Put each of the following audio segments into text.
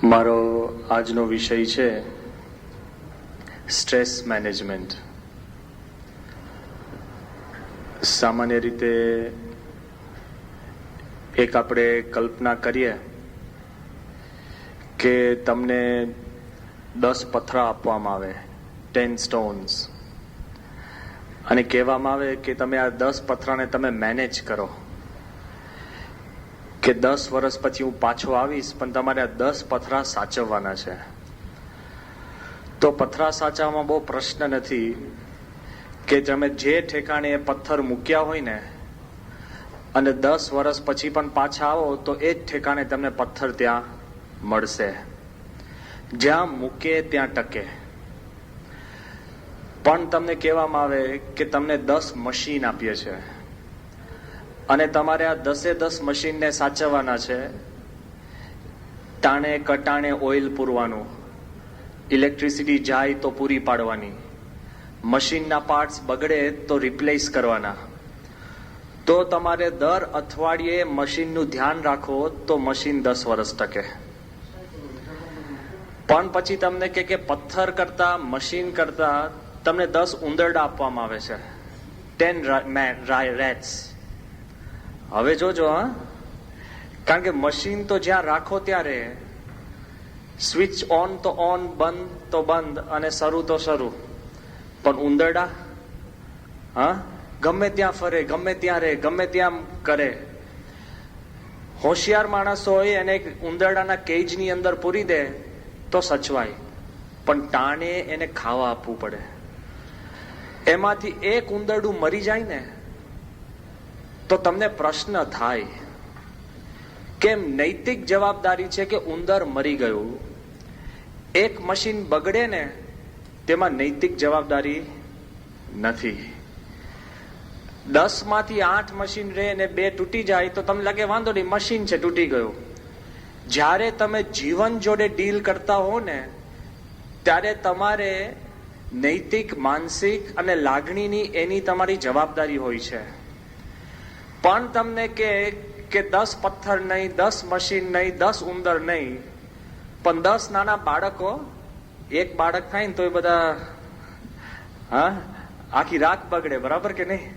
મારો આજનો વિષય છે સ્ટ્રેસ મેનેજમેન્ટ. સામાન્ય રીતે એક આપણે કલ્પના કરીએ કે તમને 10 પથરા આપવામાં આવે, 10 સ્ટોન્સ, અને કહેવામાં આવે કે તમે આ 10 પથરાને તમે મેનેજ કરો, કે 10 વર્ષ પછી હું પાછો આવીશ પણ તમારે આ 10 પથરા સાચવવાના છે. તો પથરા સાચવવામાં બહુ પ્રશ્ન નથી કે તમે જે ઠેકાણે એ પથ્થર મૂક્યા હોય ને અને 10 વર્ષ પછી પણ પાછા આવો તો એ જ ઠેકાણે તમને પથ્થર ત્યાં મળશે. જ્યાં મૂકે ત્યાં ટકે. પણ તમને કહેવામાં આવે કે તમને 10 મશીન આપીએ છે અને તમારે આ 10 મશીનને સાચવવાના છે. ટાણે કટાણે ઓઇલ પૂરવાનું, ઇલેક્ટ્રિસિટી જાય તો પૂરી પાડવાની, મશીનના પાર્ટ્સ બગડે તો રિપ્લેસ કરવાના. તો તમારે દર અઠવાડિયે મશીનનું ધ્યાન રાખો તો મશીન 10 વર્ષ ટકે. પણ પછી તમને કે પથ્થર કરતા, મશીન કરતા તમને 10 ઉંદરડા આપવામાં આવે છે, 10 રેટ્સ. હવે જોજો, હા, કારણ કે મશીન તો જ્યાં રાખો ત્યારે સ્વિચ ઓન તો ઓન, બંધ તો બંધ અને શરૂ તો શરૂ. પણ ઉંદરડા, હા, ગમે ત્યાં ફરે, ગમે ત્યાં રહે, ગમે ત્યાં કરે. હોશિયાર માણસ હોય એને ઉંદરડાના કેજની અંદર પૂરી દે તો સચવાય, પણ ટાણે એને ખાવા આપવું પડે. એમાંથી એક ઉંદરડું મરી જાય ને તો તમને પ્રશ્ન થાય કેમ નૈતિક જવાબદારી છે કે ઉંદર મરી ગયું. એક મશીન બગડે ને તેમાં નૈતિક જવાબદારી નથી. 10 માંથી 8 મશીન રહે ને 2 તૂટી જાય તો તમને લાગે વાંધો નહીં, મશીન છે, તૂટી ગયું. જ્યારે તમે જીવન જોડે ડીલ કરતા હો ને ત્યારે તમારે નૈતિક, માનસિક અને લાગણીની એની તમારી જવાબદારી હોય છે. પણ તમને કે 10 પથ્થર નહીં, 10 મશીન નહીં, 10 ઉંદર નહીં, પણ 10 નાના બાળકો, એક બાળક થાય ને તો એ બધા, હા, આખી રાત બગડે, બરાબર કે નહીં?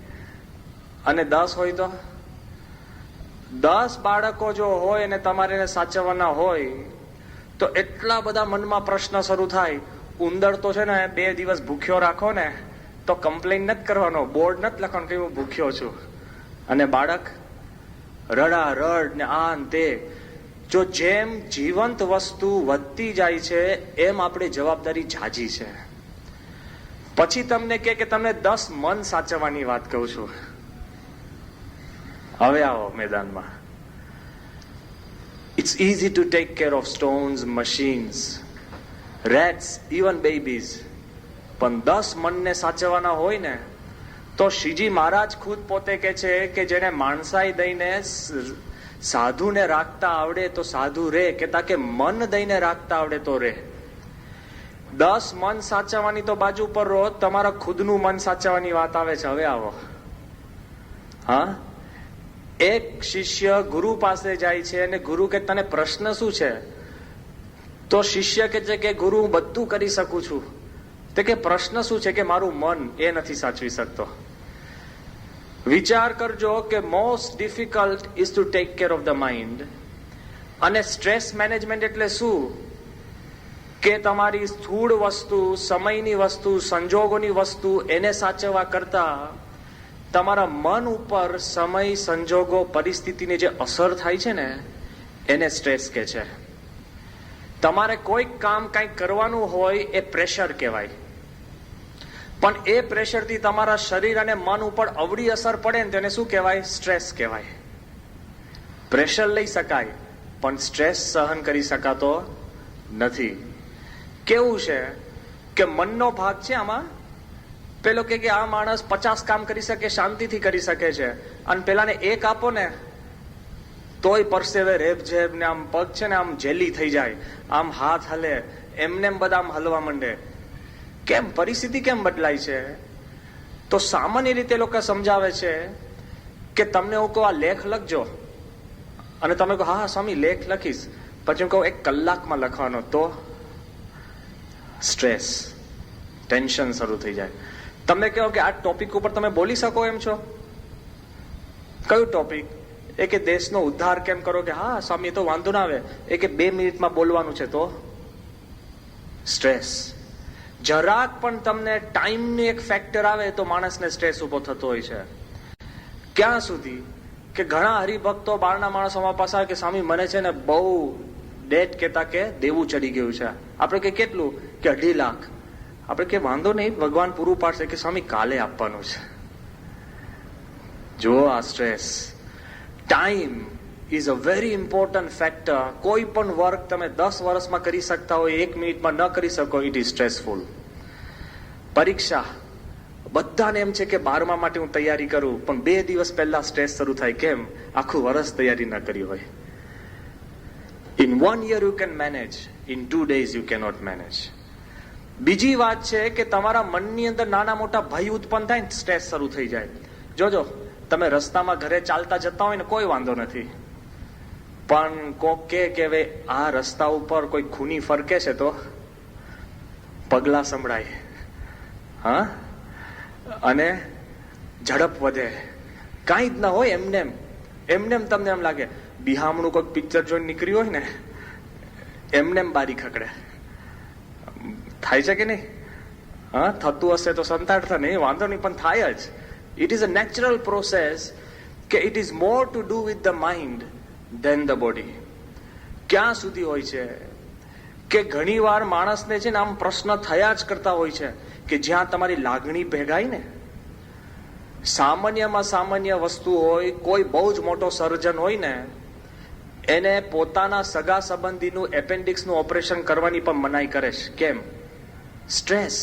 અને 10 હોય તો 10 બાળકો જો હોય અને તમારે એને સાચવવાના હોય તો એટલા બધા મનમાં પ્રશ્ન શરૂ થાય. ઉંદર તો છે ને 2 દિવસ ભૂખ્યો રાખો ને તો કમ્પ્લેન નથી કરવાનો, બોર્ડ નથી લખવાનું કે હું ભૂખ્યો છું. અને બાળક રડા રડ ને આ તે. જો જેમ જીવંત વસ્તુ વધતી જાય છે એમ આપણી જવાબદારી ઝાઝી છે. પછી તમને કે તમને 10 મન સાચવવાની વાત કહું છું. હવે આવો મેદાનમાં. It's easy to take care of stones, machines, rats, even babies. પણ 10 મનને સાચવવાના હોય ને તો શ્રીજી મહારાજ ખુદ પોતે કે છે કે જેને માણસાઈ દઈને સાધુને રાખતા આવડે તો સાધુ રે, કેતા કે મન દઈને રાખતા આવડે તો રે. 10 મન સાચવવાની તો બાજુ પર રહો, તમારા ખુદનું મન સાચવવાની વાત આવે છે. હવે આવો, હા. એક શિષ્ય ગુરુ પાસે જાય છે અને ગુરુ કે તને પ્રશ્ન શું છે? તો શિષ્ય કે છે કે ગુરુ હું બધું કરી શકું છું. તો કે પ્રશ્ન શું છે? કે મારું મન એ નથી સાચવી શકતો. વિચાર કરજો કે most difficult is to take care of the mind. અને સ્ટ્રેસ મેનેજમેન્ટ એટલે શું? કે તમારી સ્થૂળ વસ્તુ, સમયની વસ્તુ, સંજોગોની વસ્તુ એને સાચવવા કરતા તમારા મન ઉપર સમય, સંજોગો, પરિસ્થિતિની જે અસર થાય છે ને એને સ્ટ્રેસ કહે છે. તમારે કોઈક કામ કંઈક કરવાનું હોય એ પ્રેશર કહેવાય. પણ એ પ્રેશરથી તમારા શરીર અને મન ઉપર અવળી અસર પડે ને તેને શું કહેવાય? સ્ટ્રેસ કહેવાય. પ્રેશર લઈ શકાય પણ સ્ટ્રેસ સહન કરી શકાતો નથી. કેવું છે કે મનનો ભાગ છે આમાં. પેલો કે આ માણસ 50 કામ કરી શકે, શાંતિથી કરી શકે છે, અને પેલાને 1 આપો ને તોય પરસેવે રેબઝેબ ને આમ પગ છે ને આમ જેલી થઈ જાય, આમ હાથ હલે, એમને બધા આમ હલવા માંડે. કેમ? પરિસ્થિતિ કેમ બદલાય છે? તો સામાન્ય રીતે લોકો સમજાવે છે કે તમને હું કહું આ લેખ લખજો અને તમે કહો હા સ્વામી લેખ લખીશ, પછી હું કહું 1 કલાકમાં લખવાનો, તો સ્ટ્રેસ, ટેન્શન શરૂ થઈ જાય. તમે કહો કે આ ટોપિક ઉપર તમે બોલી શકો એમ છો? કયું ટોપિક? એ કે દેશનો ઉદ્ધાર કેમ કરો, કે હા સ્વામી તો વાંધો ના આવે. એ કે 2 મિનિટમાં બોલવાનું છે, તો સ્ટ્રેસ. જરાક પણ તમને ટાઈમની એક ફેક્ટર આવે તો માણસને સ્ટ્રેસ ઉભો થતો હોય છે. ક્યાં સુધી કે ઘણા હરિભક્તો બહારના માણસો અમારા પાસે આવે કે સ્વામી મને છે ને બહુ ડેટ કહેતા કે દેવું ચડી ગયું છે. આપણે કે કેટલું? કે 2.5 લાખ. આપણે કે વાંધો નહીં, ભગવાન પૂરું પાડશે. કે સ્વામી કાલે આપવાનું છે. જો આ stress. Time is a very important factor. કોઈ પણ વર્ક તમે 10 વર્ષમાં કરી શકતા હોય, 1 મિનિટમાં ન કરી શકો, ઇટ ઇઝ સ્ટ્રેસફુલ. પરીક્ષા, બધાને એમ છે કે 12મા માટે હું તૈયારી કરું, પણ 2 દિવસ પહેલા સ્ટ્રેસ શરૂ થાય. કેમ? આખું વર્ષ તૈયારી ન કરી હોય. In 1 year you can manage, in 2 days you cannot manage. બીજી વાત છે કે તમારા મનની અંદર નાના મોટા ભય ઉત્પન્ન થાય ને સ્ટ્રેસ શરૂ થઈ જાય. જોજો, તમે રસ્તામાં ઘરે ચાલતા જતા હોય ને કોઈ વાંધો નથી, પણ કોક કે હવે આ રસ્તા ઉપર કોઈ ખૂની ફરકે છે તો પગલા સંભળાય, હા, અને ઝડપ વધે. કાંઈ જ ના હોય, એમને તમને એમ લાગે બિહામણું કોઈક પિક્ચર જોઈને નીકળ્યું હોય ને એમને બારી ખકડે. થાય છે કે નહીં? હા, થતું હશે તો સંતાડતા નહીં, વાંધો નહીં, પણ થાય જ. It is a natural process કે it is more to do with the mind than the body. ક્યાં સુધી હોય છે કે ઘણી વાર માણસને છે ને આમ પ્રશ્ન થયા જ કરતા હોય છે કે જ્યાં તમારી લાગણી ભેગાય ને, સામાન્યમાં સામાન્ય વસ્તુ હોય, કોઈ બહુ જ મોટો સર્જન હોય ને એને પોતાના સગા સંબંધીનું એપેન્ડિક્સનું ઓપરેશન કરવાની પણ મનાઈ કરે છે. કેમ? સ્ટ્રેસ.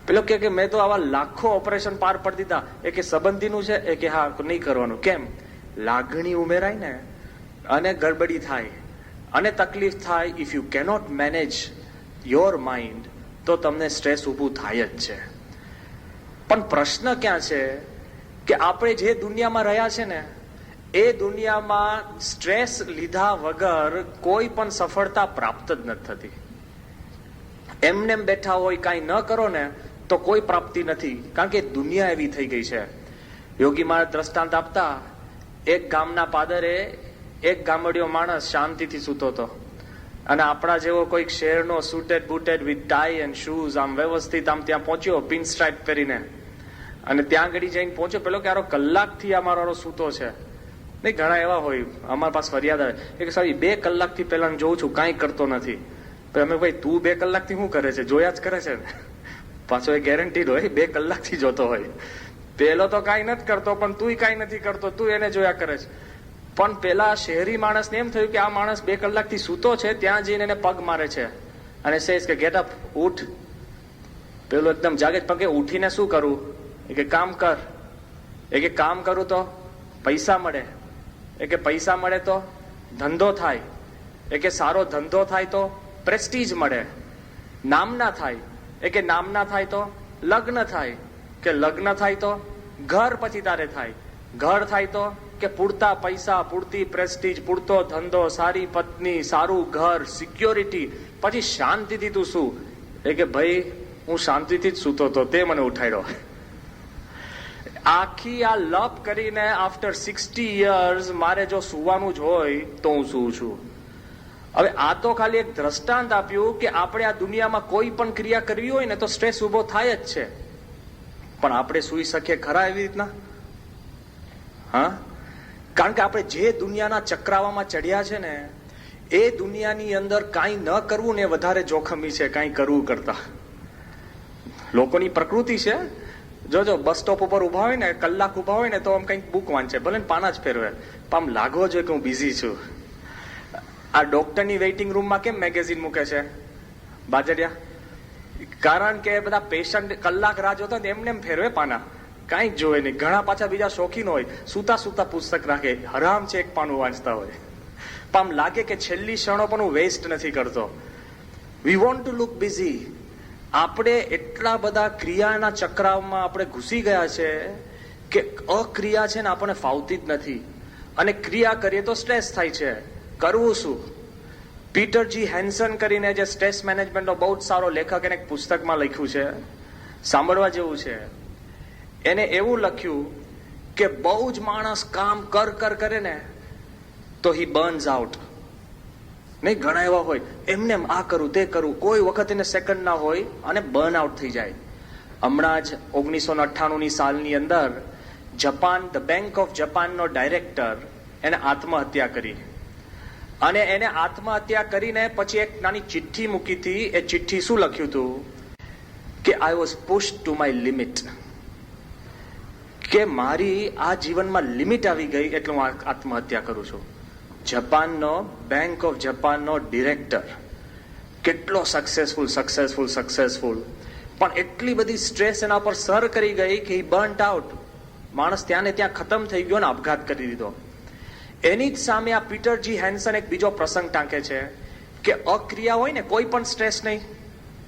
પેલો કે મેં તો આવા લાખો ઓપરેશન પાર પડી દીધા. એ કે સંબંધીનું છે? એ કે હા, નહીં કરવાનું. કેમ? લાગણી ઉમેરાય ને અને ગડબડી થાય અને તકલીફ થાય. If you cannot manage your mind તો તમને સ્ટ્રેસ ઊભું થાય જ છે. પણ પ્રશ્ન ક્યાં છે કે આપણે જે દુનિયામાં રહ્યા છે ને એ દુનિયામાં સ્ટ્રેસ લીધા વગર કોઈ પણ સફળતા પ્રાપ્ત જ નથી થતી. એમને બેઠા હોય, કાંઈ ન કરો ને તો કોઈ પ્રાપ્તિ નથી, કારણ કે દુનિયા એવી થઈ ગઈ છે. યોગી મહારાજ દ્રષ્ટાંત આપતા, એક ગામના પાદરે એક ગામડિયો માણસ શાંતિથી સૂતો હતો અને આપણા જેવો કોઈક શહેરનો સૂટેડ બૂટેડ વિથ ટાઈ એન્ડ શૂઝ આમ વ્યવસ્થિત આમ ત્યાં પહોંચ્યો પિન સ્ટ્રાઇપ પહેરીને, અને ત્યાં આગળ જઈને પહોંચ્યો. પેલો કે આરો કલાકથી આ મારો સૂતો છે. નહીં, ઘણા એવા હોય અમારા પાસે ફરિયાદ આવે કે સાહેબ 2 કલાકથી પહેલા જોઉં છું કાંઈ કરતો નથી. તો અમે ભાઈ તું 2 કલાકથી શું કરે છે? જોયા જ કરે છે ને. પાછો એ ગેરંટીડ હોય 2 કલાકથી જોતો હોય. પેલો તો કાંઈ નથી કરતો પણ તું કાંઈ નથી કરતો, તું એને જોયા કરે છે. પણ પેલા શહેરી માણસને એમ થયું કે આ માણસ 2 કલાકથી સૂતો છે, ત્યાં જઈને એને પગ મારે છે અને સેજ કે ગેટ અપ, ઉઠ. પેલો એકદમ જાગે, પગે ઉઠીને શું કરું? એ કે કામ કર. એ કે કામ કરું તો પૈસા મળે. એ કે પૈસા મળે તો ધંધો થાય. એ કે સારો ધંધો થાય તો પ્રેસ્ટીજ મળે. નામના થાય. એ કે નામના થાય તો લગ્ન થાય. કે લગ્ન થાય તો ઘર પછી તારે થાય. ઘર થાય તો કે પૂરતા પૈસા, પૂરતી પ્રેસ્ટીજ, પૂરતો ધંધો, સારી પત્ની, સારું ઘર, સિક્યોરિટી, પછી શાંતિથી તું શું? એ કે ભાઈ હું શાંતિથી જ સૂતો હતો, તે મને ઉઠાડ્યો. આખી આ લપ કરીને આફ્ટર 60 years મારે જો સુવાનું જ હોય તો હું સૂવું છું. હવે આ તો ખાલી એક દ્રષ્ટાંત આપ્યું કે આપણે આ દુનિયામાં કોઈ પણ ક્રિયા કરવી હોય ને તો સ્ટ્રેસ ઉભો થાય જ છે. પણ આપણે સૂઈ શકીએ ખરા એવી રીતના? હા, કારણ કે આપણે જે દુનિયાના ચક્રાવામાં ચડ્યા છે ને એ દુનિયાની અંદર કાંઈ ન કરવું ને વધારે જોખમી છે કાંઈ કરવું કરતા. લોકોની પ્રકૃતિ છે. જોજો, બસ સ્ટોપ ઉપર ઉભા હોય ને, કલાક ઉભા હોય ને તો આમ કંઈક બુક વાંચે, ભલે પાના જ ફેરવે, પણ આમ લાગવો જોઈએ કે હું બિઝી છું. આ ડોક્ટરની વેઇટિંગ રૂમમાં કેમ મેગેઝિન મૂકે છે બાજરિયા? કારણ કે બધા પેશન્ટ કલાક રાહ જોતા એમને એમ ફેરવે પાના, કાંઈ જ જોવે નહીં. ઘણા પાછા બીજા શોખીન હોય, સૂતા સૂતા પુસ્તક રાખે, હરામ છે એક પાનું વાંચતા હોય. પણ આમ લાગે કે છેલ્લી ક્ષણો પણ હું વેસ્ટ નથી કરતો. We want to look busy. આપણે એટલા બધા ક્રિયાના ચક્રમાં આપણે ઘૂસી ગયા છે કે અક્રિયા છે ને આપણને ફાવતી જ નથી, અને ક્રિયા કરીએ તો સ્ટ્રેસ થાય છે. કરવું શું? પીટરજી હેન્સન કરીને જે સ્ટ્રેસ મેનેજમેન્ટનો બહુ જ સારો લેખક એને એક પુસ્તકમાં લખ્યું છે, સાંભળવા જેવું છે. એને એવું લખ્યું કે બહુ જ માણસ કામ કરે ને તો હી બર્ન્સ આઉટ. નહીં, ઘણા એવા હોય એમને આ કરું તે કરું, કોઈ વખત એને સેકન્ડ ના હોય અને બર્ન આઉટ થઈ જાય. હમણાં જ 1998ની સાલની અંદર જાપાન, ધ બેંક ઓફ જાપાનનો ડાયરેક્ટર એને આત્મહત્યા કરી. અને એને આત્મહત્યા કરીને પછી એક નાની ચિઠ્ઠી મૂકી હતી. એ ચિઠ્ઠી શું લખ્યું હતું કે I was pushed to my limit, કે મારી આ જીવનમાં લિમિટ આવી ગઈ એટલે હું આત્મહત્યા કરું છું. જાપાનનો બેંક ઓફ જાપાનનો ડિરેક્ટર, કેટલો સક્સેસફુલ, પણ એટલી બધી સ્ટ્રેસ એના પર સર કરી ગઈ કે બર્ન્ટ આઉટ. માણસ ત્યાં ને ત્યાં ખતમ થઈ ગયો ને આપઘાત કરી દીધો. એની જ સામે આ પીટરજી હેન્સન એક બીજો પ્રસંગ ટાંકે છે કે અક્રિયા હોય ને, કોઈ પણ સ્ટ્રેસ નહીં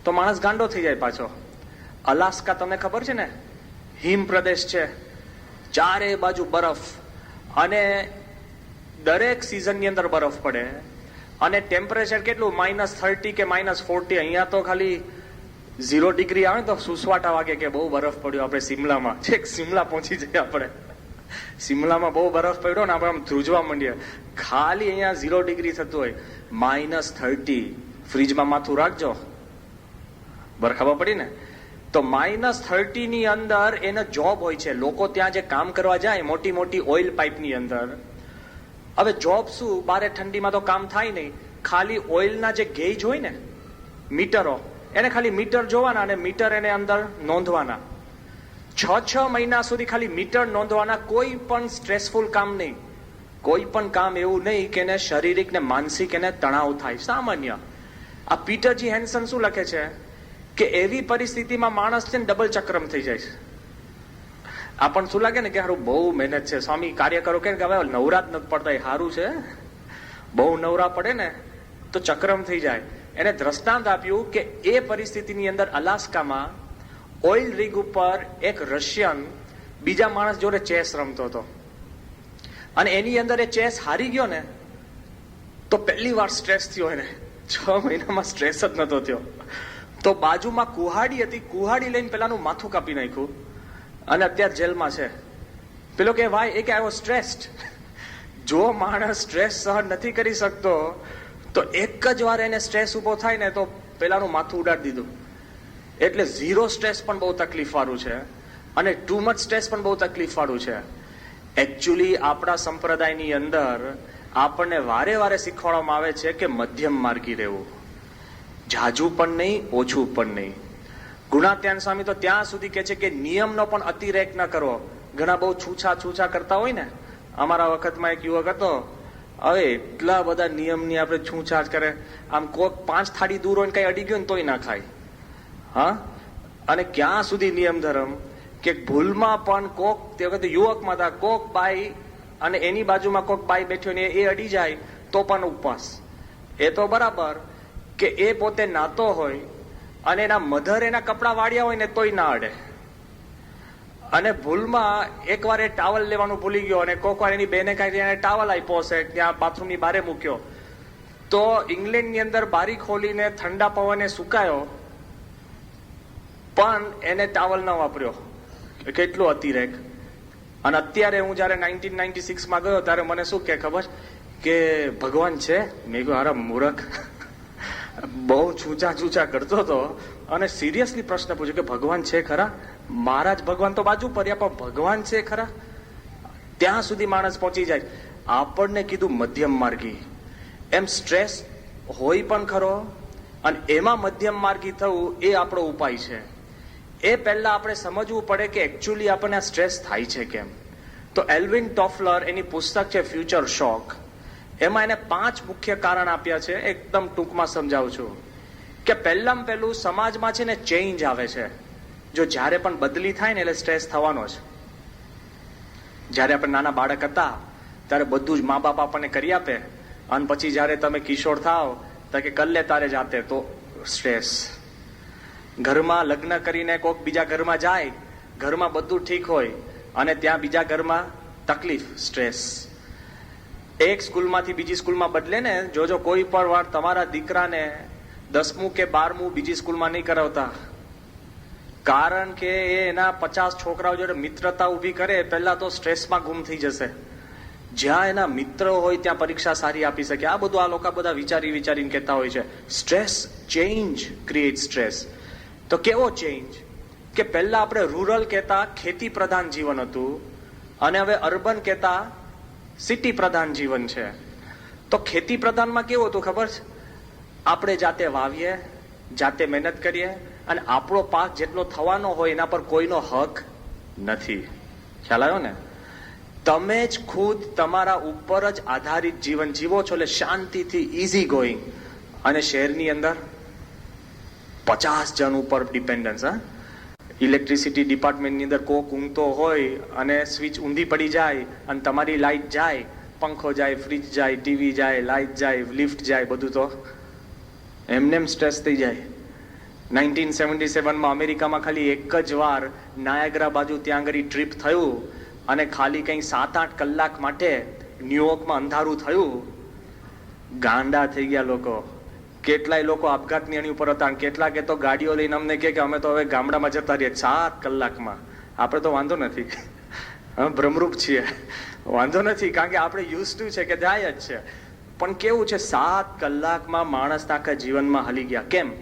તો માણસ ગાંડો થઈ જાય પાછો. અલાસ્કા તમને ખબર છે ને, હિમ પ્રદેશ છે, ચારે બાજુ બરફ, અને દરેક સિઝનની અંદર બરફ પડે, અને ટેમ્પરેચર કેટલું -30 કે -40. અહીંયા તો ખાલી 0 ડિગ્રી આવે તો સુસવાટા વાગે કે બહુ બરફ પડ્યો. આપણે સિમલામાં, છેક સિમલા પહોંચી જઈએ આપણે, સિમલામાં બહુ બરફ પડ્યો ને આપણે આમ ધ્રુજવા માંડીએ. ખાલી અહીંયા 0 ડિગ્રી થતું હોય, -30. ફ્રીજમાં માથું રાખજો, ખબર પડી ને. તો -30 ની અંદર એનો જોબ હોય છે. લોકો ત્યાં જે કામ કરવા જાય મોટી મોટી ઓઇલ પાઇપની અંદર, હવે જોબ શું, બારે ઠંડીમાં તો કામ થાય નહીં, ખાલી ઓઇલના જે ગેજ હોય ને, મીટરો, એને ખાલી મીટર જોવાના અને મીટર એને અંદર નોંધવાના. 6 મહિના સુધી ખાલી મીટર નોંધવાના. કોઈ પણ સ્ટ્રેસફુલ કામ નહીં, કોઈ પણ કામ એવું નહીં કે એને શારીરિક ને માનસિક એને તણાવ થાય. સામાન્ય. આ પીટરજી હેન્સન શું લખે છે કે એવી પરિસ્થિતિમાં માણસ છે ને ડબલ ચક્રમ થઈ જાય છે. આપણને શું લાગે ને કે હારું બહુ મહેનત છે, સ્વામી કાર્ય કરો કે હવે નવરા જ નથી પડતા, એ સારું છે. બહુ નવરા પડે ને તો ચક્રમ થઈ જાય. એને દ્રષ્ટાંત આપ્યું કે એ પરિસ્થિતિની અંદર અલાસ્કામાં ઓઇલ રિગ ઉપર એક રશિયન બીજા માણસ જોડે ચેસ રમતો હતો, અને એની અંદર એ ચેસ હારી ગયો ને તો પહેલી વાર સ્ટ્રેસ થયો એને. 6 મહિનામાં સ્ટ્રેસ જ નતો થયો. તો બાજુમાં કુહાડી હતી, કુહાડી લઈને પેલાનું માથું કાપી નાખ્યું અને અત્યારે જેલમાં છે. પેલો કે ભાઈ એ કે આઈ વોઝ સ્ટ્રેસ્ડ. જો માણસ સ્ટ્રેસ સહન નથી કરી શકતો તો એક જ વાર એને સ્ટ્રેસ ઉભો થાય ને તો પેલાનું માથું ઉડાડી દીધું. એટલે 0 સ્ટ્રેસ પણ બહુ તકલીફ વાળું છે, અને ટુ મચ સ્ટ્રેસ પણ બહુ તકલીફ વાળું છે. એકચ્યુઅલી આપણા સંપ્રદાયની અંદર આપણને વારે વારે શીખવાડવામાં આવે છે કે મધ્યમ માર્ગી રહેવું, જાજુ પણ નહીં, ઓછું પણ નહીં. ગુણાત્યાન સ્વામી તો ત્યાં સુધી કે છે કે નિયમનો પણ અતિરેક ન કરવો. ઘણા બહુ છૂછા કરતા હોય ને, અમારા વખતમાં એક યુવક હતો, હવે એટલા બધા નિયમની આપણે છૂછાછ કરે, આમ કોક 5 થાળી દૂર હોય કઈ અડી ગયું ને તોય ના ખાય. હા, અને ક્યાં સુધી નિયમ ધર્મ કે ભૂલમાં પણ કોક, તે વખતે યુવકમાં હતા, કોક બાઈ અને એની બાજુમાં કોક બાઈ બેઠ્યો ને એ અડી જાય તો પણ ઉપવાસ. એ તો બરાબર કે એ પોતે નાતો હોય અને એના મધર એના કપડા વાળ્યા હોય ને તોય ના અડે, અને ભૂલમાં એકવાર એ ટાવલ લેવાનું ભૂલી ગયો અને કોક વાર એની બેને કાંઈ એને ટાવલ આપ્યો હશે, ત્યાં બાથરૂમની બારે મૂક્યો, તો ઇંગ્લેન્ડની અંદર બારી ખોલીને ઠંડા પવને સુકાયો પણ એને ટાવલ ન વાપર્યો. કેટલો અતિરેક. અને અત્યારે હું જયારે 1996માં ગયો ત્યારે મને શું કે ખબર કે ભગવાન છે. મેં કહ્યું અરે મૂર્ખ, બહુ છૂચા કરતો હતો અને સિરિયસલી પ્રશ્ન પૂછ્યો કે ભગવાન છે ખરા? મારા જ ભગવાન તો બાજુ પડ્યા, પણ ભગવાન છે ખરા? ત્યાં સુધી માણસ પહોંચી જાય. આપણને કીધું મધ્યમ માર્ગી. એમ સ્ટ્રેસ હોય પણ ખરો, અને એમાં મધ્યમ માર્ગી થવું એ આપણો ઉપાય છે. એ પહેલા આપણે સમજવું પડે કે એકચ્યુઅલી આપણને સ્ટ્રેસ થાય છે કેમ. તો એલ્વિન ટોફલર એની પુસ્તક છે ફ્યુચર શોક, એમાં એને 5 મુખ્ય કારણ આપ્યા છે. એકદમ ટૂંકમાં સમજાવું છું કે પહેલામાં પહેલું સમાજમાં છે ને ચેન્જ આવે છે. જો જ્યારે પણ બદલી થાય ને એટલે સ્ટ્રેસ થવાનો છે. જ્યારે આપણે નાના બાળક હતા ત્યારે બધું જ મા બાપ આપણને કરી આપે, અને પછી જ્યારે તમે કિશોર થાવ તો કે કર લે તારે જાતે, તો સ્ટ્રેસ. ઘરમાં લગ્ન કરીને કોઈક બીજા ઘરમાં જાય, ઘરમાં બધું ઠીક હોય અને ત્યાં બીજા ઘરમાં તકલીફ, સ્ટ્રેસ. એક સ્કૂલમાંથી બીજી સ્કૂલમાં બદલે ને, જોજો કોઈ પણ વાર તમારા દીકરાને 10મું કે 12મું બીજી સ્કૂલમાં નહીં કરાવતા. કારણ કે એ એના 50 છોકરાઓ જોડે મિત્રતા ઊભી કરે, પહેલા તો સ્ટ્રેસમાં ગુમ થઈ જશે. જ્યાં એના મિત્ર હોય ત્યાં પરીક્ષા સારી આપી શકે. આ બધું આ લોકો બધા વિચારીને કહેતા હોય છે. Stress, change create stress. તો કેવો ચેન્જ? કે પહેલા આપણે રૂરલ કહેતા ખેતી પ્રધાન જીવન હતું, અને હવે અર્બન કહેતા સિટી પ્રધાન જીવન છે. તો ખેતી પ્રધાનમાં કેવું હતું ખબર છે? આપણે જાતે વાવીએ, જાતે મહેનત કરીએ, અને આપણો પાક જેટલો થવાનો હોય એના પર કોઈનો હક નથી. ખ્યાલ આવ્યો ને? તમે જ ખુદ તમારા ઉપર જ આધારિત જીવન જીવો છો, એટલે શાંતિથી ઇઝી ગોઈંગ. અને શહેરની અંદર 50 જણ ઉપર ડિપેન્ડન્સ. ઇલેક્ટ્રિસિટી ડિપાર્ટમેન્ટની અંદર કોક ઊંઘતો હોય અને સ્વિચ ઊંધી પડી જાય અને તમારી લાઇટ જાય, પંખો જાય, ફ્રીજ જાય, ટીવી જાય, લાઇટ જાય, લિફ્ટ જાય, બધું તો એમને સ્ટ્રેસ થઈ જાય. 1977માં અમેરિકામાં ખાલી એક જ વાર નાયગ્રા બાજુ ત્યાં આગળ ટ્રીપ થયું, અને ખાલી કંઈ 7-8 કલાક માટે ન્યુયોર્કમાં અંધારું થયું. ગાંડા થઈ ગયા લોકો. કેટલાય લોકો આપઘાતની એની ઉપર હતા, કેટલાકે તો ગાડીઓ લઈને અમને કે અમે તો હવે ગામડામાં જતા રહીએ 7 કલાકમાં. આપણે તો વાંધો નથી, ભ્રમરૂપ છીએ, વાંધો નથી, કારણ કે આપણે યુઝ ટુ છે કે જાય જ છે. પણ કેવું છે, 7 કલાકમાં માણસ આખા જીવનમાં હલી ગયા. કેમ?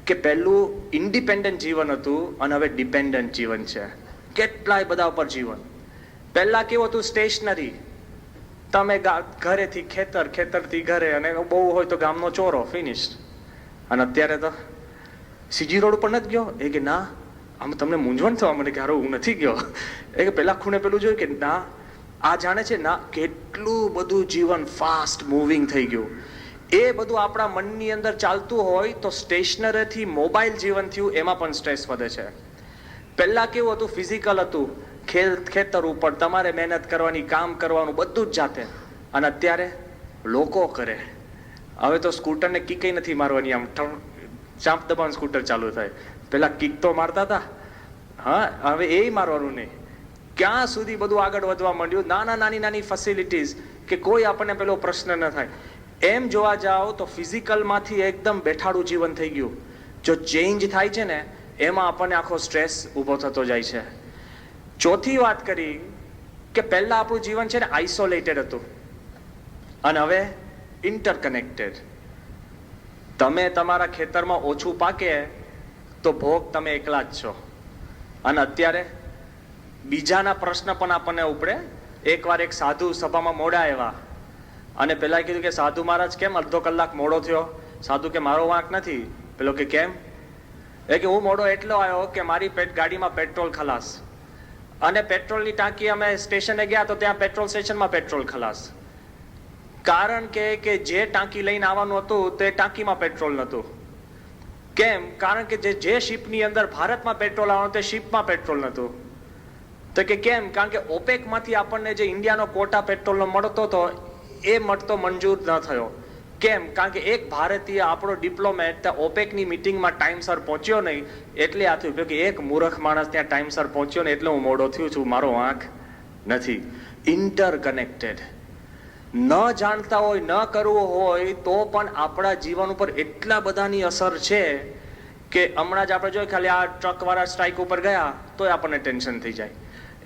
કે પહેલું ઇન્ડિપેન્ડન્ટ જીવન હતું અને હવે ડિપેન્ડન્ટ જીવન છે. કેટલાય બધા ઉપર જીવન. પહેલા કેવું હતું? સ્ટેશનરી. તમે ઘરેથી ખેતર, ખેતરથી ઘરે, અને બહુ હોય તો ગામનો ચોરો, ફિનિશ. અને અત્યારે તો સીજી રોડ ઉપર નથી ગયો? એ કે ના, આમ તમને મૂંઝવણ થવા મને કે હારો હું નથી ગયો. એ કે પેલા ખૂણે પેલું જોયું કે ના, આ જાણે છે ના, કેટલું બધું જીવન ફાસ્ટ મૂવિંગ થઈ ગયું. એ બધું આપણા મનની અંદર ચાલતું હોય તો સ્ટેશનરીથી મોબાઈલ જીવન થયું, એમાં પણ સ્ટ્રેસ વધે છે. પહેલા કેવું હતું? ફિઝિકલ હતું, ખેતર ઉપર તમારે મહેનત કરવાની, કામ કરવાનું, બધું જ જાતે. અને અત્યારે લોકો કરે. હવે તો સ્કૂટરને કિક નથી મારવાની, આમ ચાંપ દબાણ સ્કૂટર ચાલુ થાય. પેલા કિક તો મારતા હતા, હા, હવે એ મારવાનું નહીં. ક્યાં સુધી બધું આગળ વધવા માંડ્યું. નાની ફેસિલિટીઝ કે કોઈ આપણને પેલો પ્રશ્ન ન થાય. એમ જોવા જાઓ તો ફિઝિકલમાંથી એકદમ બેઠાડું જીવન થઈ ગયું. જો ચેન્જ થાય છે ને, એમાં આપણને આખો સ્ટ્રેસ ઊભો થતો જાય છે. ચોથી વાત કરી કે પહેલા આપણું જીવન છે ને આઇસોલેટેડ હતું, અને હવે ઇન્ટરકનેક્ટેડ. તમે તમારા ખેતરમાં ઓછું પાકે તો ભોગ તમે એકલા જ છો. અને અત્યારે બીજાના પ્રશ્ન પણ આપણને ઉપડે. એકવાર એક સાધુ સભામાં મોડા આવ્યા, અને પેલા કીધું કે સાધુ મહારાજ કેમ અડધો કલાક મોડો થયો? સાધુ કે મારો વાંક નથી. પેલો કે કેમ? એ કે હું મોડો એટલો આવ્યો કે મારી ગાડીમાં પેટ્રોલ ખલાસ, અને પેટ્રોલની ટાંકી અમે સ્ટેશને ગયા તો ત્યાં પેટ્રોલ સ્ટેશનમાં પેટ્રોલ ખલાસ. કારણ કે જે ટાંકી લઈને આવવાનું હતું તે ટાંકીમાં પેટ્રોલ નહોતું. કેમ? કારણ કે જે શિપની અંદર ભારતમાં પેટ્રોલ આવવાનું તે શિપમાં પેટ્રોલ નહોતું. તો કે કેમ? કારણ કે ઓપેકમાંથી આપણને જે ઇન્ડિયાનો કોટા પેટ્રોલનો મળતો હતો એ મળતો મંજૂર ન થયો. કેમ? કારણ કે એક ભારતીય આપણો ડિપ્લોમેટ ત્યાં ઓપેકની મિટિંગમાં ટાઈમસર પહોંચ્યો નહીં, એટલે આ થયું. કે એક મૂર્ખ માણસ ત્યાં ટાઈમસર પહોંચ્યો ને એટલે હું મોડો થયું છું, મારો વાંક નથી. ઇન્ટરકનેક્ટેડ. ન જાણતા હોય, ન કરવું હોય તો પણ આપણા જીવન ઉપર એટલા બધાની અસર છે કે હમણાં જ આપણે જોઈએ ખાલી આ ટ્રક વાળા સ્ટ્રાઇક ઉપર ગયા તોય આપણને ટેન્શન થઈ જાય.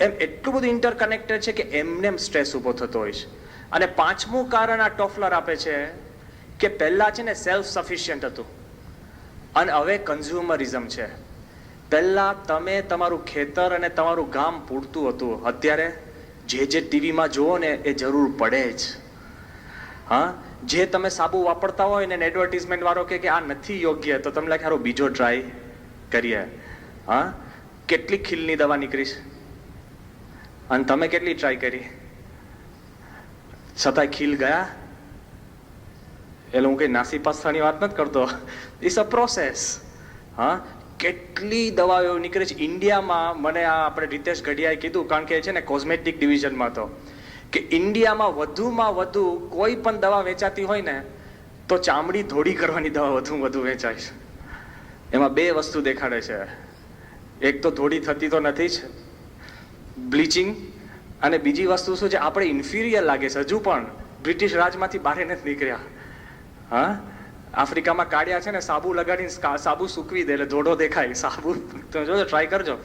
એમ એટલું બધું ઇન્ટરકનેક્ટેડ છે કે એમને સ્ટ્રેસ ઉભો થતો હોય છે. અને પાંચમું કારણ આ ટોફલર આપે છે કે પહેલા છે ને સેલ્ફ સફિશિયન્ટ હતું, અને હવે કન્ઝ્યુમરિઝમ છે. પહેલા તમે તમારું ખેતર અને તમારું ગામ પૂરતું હતું, અત્યારે જે ટીવીમાં જુઓ ને એ જરૂર પડે જ. હા, જે તમે સાબુ વાપરતા હોય ને એડવર્ટિઝમેન્ટ વાળો કે આ નથી યોગ્ય, તો તમે લાગે બીજો ટ્રાય કરીએ. હા, કેટલી ખીલની દવા નીકળી અને તમે કેટલી ટ્રાય કરી, છતાંય ખીલ ગયા. એટલે હું કઈ નાસીપાસાની વાત નથી કરતો, ઇટ્સ અ પ્રોસેસ. હા, કેટલી દવાઓ નીકળે છે ઇન્ડિયામાં. મને આ આપણે રીતેશ ગઢિયાએ કીધું, કારણ કે છે ને કોસ્મેટિક ડિવિઝનમાં તો, કે ઇન્ડિયામાં વધુમાં વધુ કોઈ પણ દવા વેચાતી હોય ને તો ચામડી ધોળી કરવાની દવા વધુ વેચાય છે. એમાં બે વસ્તુ દેખાડે છે. એક તો ધોળી થતી તો નથી જ, બ્લીચિંગ, અને બીજી વસ્તુ શું છે, આપણે ઇન્ફિરિયર લાગે છે હજુ પણ બ્રિટિશ રાજમાંથી બહાર નથી નીકળ્યા. હા, આફ્રિકામાં કાળિયા છે ને સાબુ લગાડીને સાબુ સૂકવી દે એટલે ધોળો દેખાય. સાબુ તમે જોજો, ટ્રાય કરજો.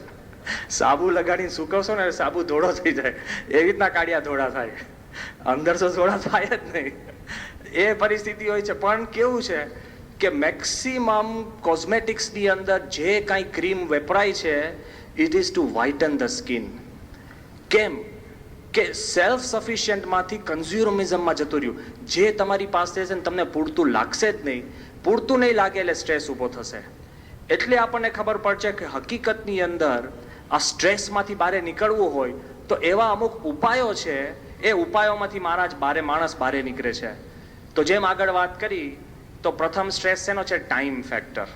સાબુ લગાડીને સૂકવશો ને સાબુ ધોળો થઈ જાય. એવી રીતના કાળિયા ધોળા થાય. અંદર તો ધોળા થાય જ નહીં. એ પરિસ્થિતિ હોય છે. પણ કેવું છે કે મેક્સિમમ કોસ્મેટિક્સની અંદર જે કાંઈ ક્રીમ વપરાય છે, it is to whiten the skin. કેમ કે સેલ્ફ સફિશિયન્ટમાંથી કન્ઝ્યુમરિઝમમાં જતું રહ્યું. જે તમારી પાસે છે ને તમને પૂરતું લાગશે જ નહીં. પૂરતું નહીં લાગે એટલે સ્ટ્રેસ ઊભો થશે. એટલે આપણને ખબર પડશે કે હકીકતની અંદર આ સ્ટ્રેસમાંથી બહાર નીકળવું હોય તો એવા અમુક ઉપાયો છે. એ ઉપાયોમાંથી માણસ બહાર નીકળે છે. તો જેમ આગળ વાત કરી તો પ્રથમ સ્ટ્રેસ શેનો છે? Time factor.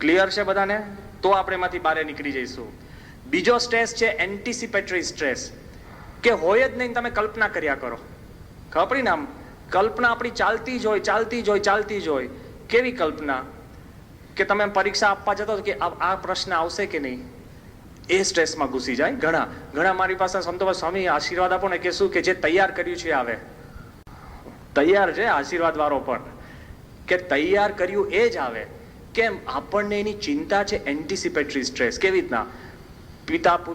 ક્લિયર છે બધાને? તો આપણે એમાંથી બહાર નીકળી જઈશું. બીજો સ્ટ્રેસ છે એન્ટિસિપેટરી સ્ટ્રેસ, કે હોય જ નહીં, તમે કલ્પના કર્યા કરો. ખબર પડી ને? આમ કલ્પના આપણી ચાલતી જ હોય. કેવી કલ્પના? કે તમે પરીક્ષા આપવા જતો કે આ પ્રશ્ન આવશે કે નહીં, એ સ્ટ્રેસમાં ઘૂસી જાય. ઘણા મારી પાસે સંતો સ્વામી આશીર્વાદ આપો ને, કે શું કે જે તૈયાર કર્યું છે આવે. તૈયાર છે આશીર્વાદ વાળો પણ, કે તૈયાર કર્યું એ જ આવે. કેમ? આપણને એની ચિંતા છે. એન્ટિસિપેટરી સ્ટ્રેસ. કેવી રીતના?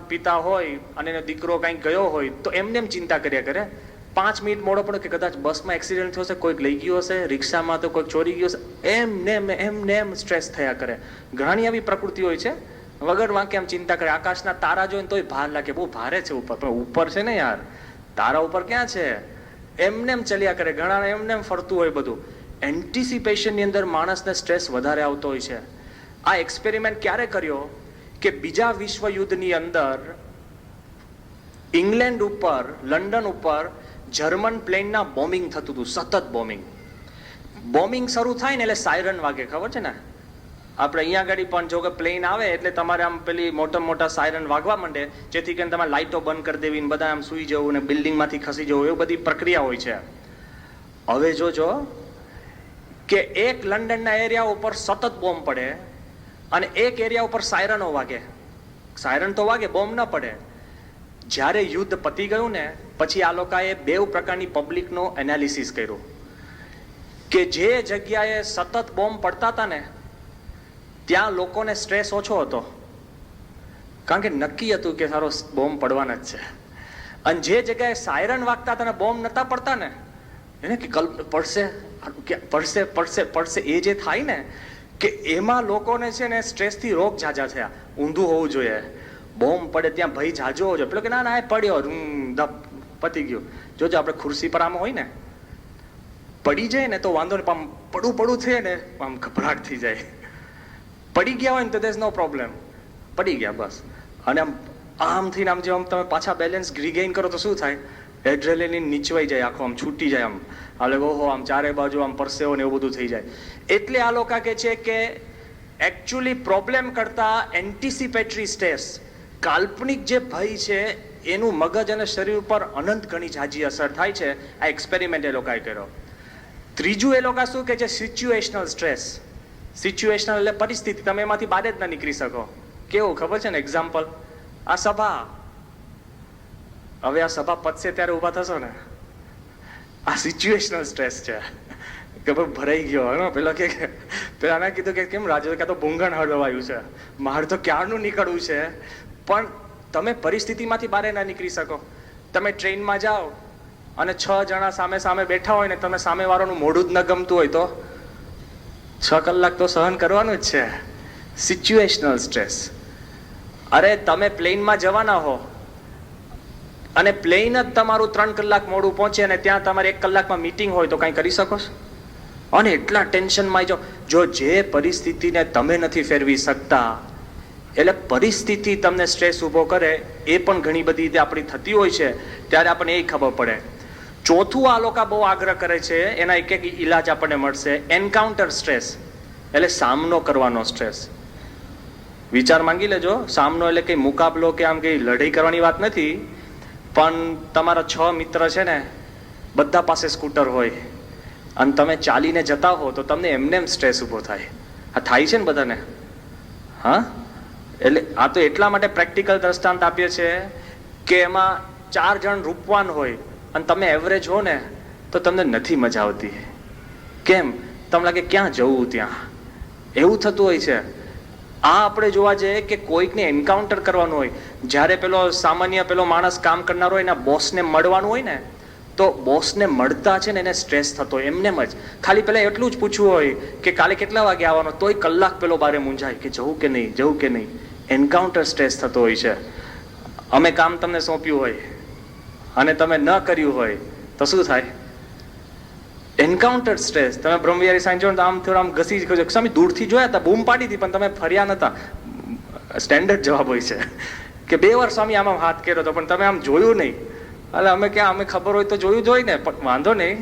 પિતા હોય અને એનો દીકરો કંઈક ગયો હોય તો એમને એમ ચિંતા કર્યા કરે. 5 મિનિટ મોડો પડે કે કદાચ બસમાં એક્સિડન્ટ થયો હશે, કોઈક લઈ ગયું હશે, રિક્ષામાં તો કોઈક ચોરી ગયું હશે, એમને સ્ટ્રેસ થયા કરે. ઘણી આવી પ્રકૃતિ હોય છે. વગર વાંકે એમ ચિંતા કરે. આકાશના તારા જોઈને તોય ભાર લાગે, બહુ ભારે છે ઉપર. પણ ઉપર છે ને યાર, તારા ઉપર ક્યાં છે? એમને એમ ચલ્યા કરે. ઘણા એમને એમ ફરતું હોય બધું. એન્ટિસિપેશનની અંદર માણસને સ્ટ્રેસ વધારે આવતો હોય છે. આ એક્સપેરિમેન્ટ ક્યારે કર્યો? કે બીજા વિશ્વયુદ્ધની અંદર ઇંગ્લેન્ડ ઉપર, લંડન ઉપર જર્મન પ્લેનના બોમ્બિંગ થતું હતું. સતત બોમ્બિંગ શરૂ થાય ને એટલે સાયરન વાગે. ખબર છે ને? આપણે અહીંયા આગળ પણ જો કે પ્લેન આવે એટલે તમારે આમ પેલી મોટા સાયરન વાગવા માંડે, જેથી કરીને તમારે લાઇટો બંધ કરી દેવી, બધા આમ સુઈ જવું ને બિલ્ડિંગમાંથી ખસી જવું, એવી બધી પ્રક્રિયા હોય છે. હવે જોજો કે એક લંડનના એરિયા ઉપર સતત બોમ્બ પડે અને એક એરિયા ઉપર સાયરનો વાગે. સાયરન તો વાગે, બોમ્બ ન પડે. જ્યારે યુદ્ધ પતી ગયું ને પછી આ લોકોએ 2 પ્રકારની પબ્લિકનો એનાલિસિસ કર્યું, કે જે જગ્યાએ સતત બોમ્બ પડતા હતા ને ત્યાં લોકોને સ્ટ્રેસ ઓછો હતો, કારણ કે નક્કી હતું કે સારો બોમ્બ પડવાના જ છે. અને જે જગ્યાએ સાયરન વાગતા હતા ને બોમ્બ નતા પડતા ને, એને કે પડશે એ જે થાય ને, કે એમાં લોકોને છે ને સ્ટ્રેસથી રોગ ઝાઝા થયા. ઊંધું હોવું જોઈએ. બોમ્બ પડે ત્યાં ભય ઝાઝો હોવો જોઈએ. પેલો કે ના એ પડ્યો, ધપ પતી ગયું. જોજો આપણે ખુરશી પર આમ હોય ને, પડી જાય ને તો વાંધો નહીં, આમ પડું થયે ને આમ ગભરાટ થઈ જાય. પડી ગયા હોય ને તો દેર ઇઝ નો પ્રોબ્લેમ. પડી ગયા બસ. અને આમ થઈને આમ જેમ તમે પાછા બેલેન્સ રીગેઇન કરો તો શું થાય? એડ્રેનાલિન નીચવાઈ જાય, આખો આમ છૂટી જાય, આમ હાલે ઓહો આમ ચારે બાજુ આમ પરસેવો ને એવું બધું થઈ જાય. એટલે આ લોકો કહે છે કે એકચ્યુઅલી પ્રોબ્લેમ કરતા એન્ટિસિપેટરી સ્ટ્રેસ, કાલ્પનિક જે ભય છે એનું મગજ અને શરીર ઉપર અનંત ઘણી ઝાઝી અસર થાય છે. આ એક્સપેરિમેન્ટ એ લોકોએ કર્યો. ત્રીજું એ લોકો શું કહે છે? Situational stress. સિચ્યુએશનલ એટલે પરિસ્થિતિ, તમે એમાંથી બહાર જ ના નીકળી શકો. કેવું ખબર છે ને? એક્ઝામ્પલ, આ સભા, હવે આ સભા પતશે ત્યારે ઊભા થશો ને, આ સિચ્યુએશનલ સ્ટ્રેસ છે. કે ભાઈ ભરાઈ ગયો હે, પેલા કે પેલા કીધું કે કેમ રાજુ, કે તો ભૂંગણ હળવાયું છે, મારે તો ક્યારનું નીકળવું છે. પણ તમે પરિસ્થિતિમાંથી બહાર ના નીકળી શકો. તમે ટ્રેનમાં જાઓ અને 6 જણા સામે બેઠા હોય ને તમે સામેવાળાનું મોઢું જ ન ગમતું હોય તો 6 કલાક તો સહન કરવાનું જ છે. Situational stress. અરે તમે પ્લેનમાં જવાના હો અને પ્લેન જ તમારું 3 કલાક મોડું પહોંચે અને ત્યાં તમારે 1 કલાકમાં મીટિંગ હોય તો કંઈ કરી શકો છો? અને એટલા ટેન્શનમાં જો જે પરિસ્થિતિને તમે નથી ફેરવી શકતા, એટલે પરિસ્થિતિ તમને સ્ટ્રેસ ઊભો કરે, એ પણ ઘણી બધી રીતે આપણી થતી હોય છે. ત્યારે આપણને એ ખબર પડે. ચોથું આ લોકો બહુ આગ્રહ કરે છે, એના એક ઈલાજ આપણને મળશે. એન્કાઉન્ટર સ્ટ્રેસ, એટલે સામનો કરવાનો સ્ટ્રેસ. વિચાર માંગી લેજો. સામનો એટલે કઈ મુકાબલો કે આમ કઈ લડાઈ કરવાની વાત નથી. પણ તમારા 6 મિત્ર છે ને, બધા પાસે સ્કૂટર હોય અને તમે ચાલીને જતા હો તો તમને એમને સ્ટ્રેસ ઊભો થાય. આ થાય છે ને બધાને? હા, એટલે આ તો એટલા માટે પ્રેક્ટિકલ દ્રષ્ટાંત આપીએ છે કે એમાં 4 જણ રૂપવાન હોય અને તમે એવરેજ હો ને તો તમને નથી મજા આવતી. કેમ? તમને લાગે ક્યાં જવું ત્યાં, એવું થતું હોય છે. આ આપણે જોવા જઈએ કે કોઈકને એન્કાઉન્ટર કરવાનું હોય, જ્યારે પેલો સામાન્ય પેલો માણસ કામ કરનારો હોય એના બોસને મળવાનું હોય ને, તો બોસને મળતા છે ને એને સ્ટ્રેસ થતો હોય. એમનેમ જ ખાલી પેલા એટલું જ પૂછવું હોય કે કાલે કેટલા વાગે આવવાનો, તોય કલાક પેલો બારે મૂંઝાય કે જવું કે નહીં, જવું કે નહીં. એન્કાઉન્ટર સ્ટ્રેસ થતો હોય છે. અમે કામ તમને સોંપ્યું હોય અને તમે ન કર્યું હોય તો શું થાય? Encounter stress. તમે બ્રહ્મવિહારી સાંઈ જો તો આમ થોડા આમ ઘસી જ સ્વામી દૂરથી જોયા હતા, બૂમ પાડી હતી, પણ તમે ફર્યા નતા. સ્ટેન્ડર્ડ જવાબ હોય છે કે 2 વાર સ્વામી આમ હાથ કર્યો હતો પણ તમે આમ જોયું નહીં. એટલે અમે ક્યાં, અમે ખબર હોય તો જોયું જ હોય ને, પણ વાંધો નહીં.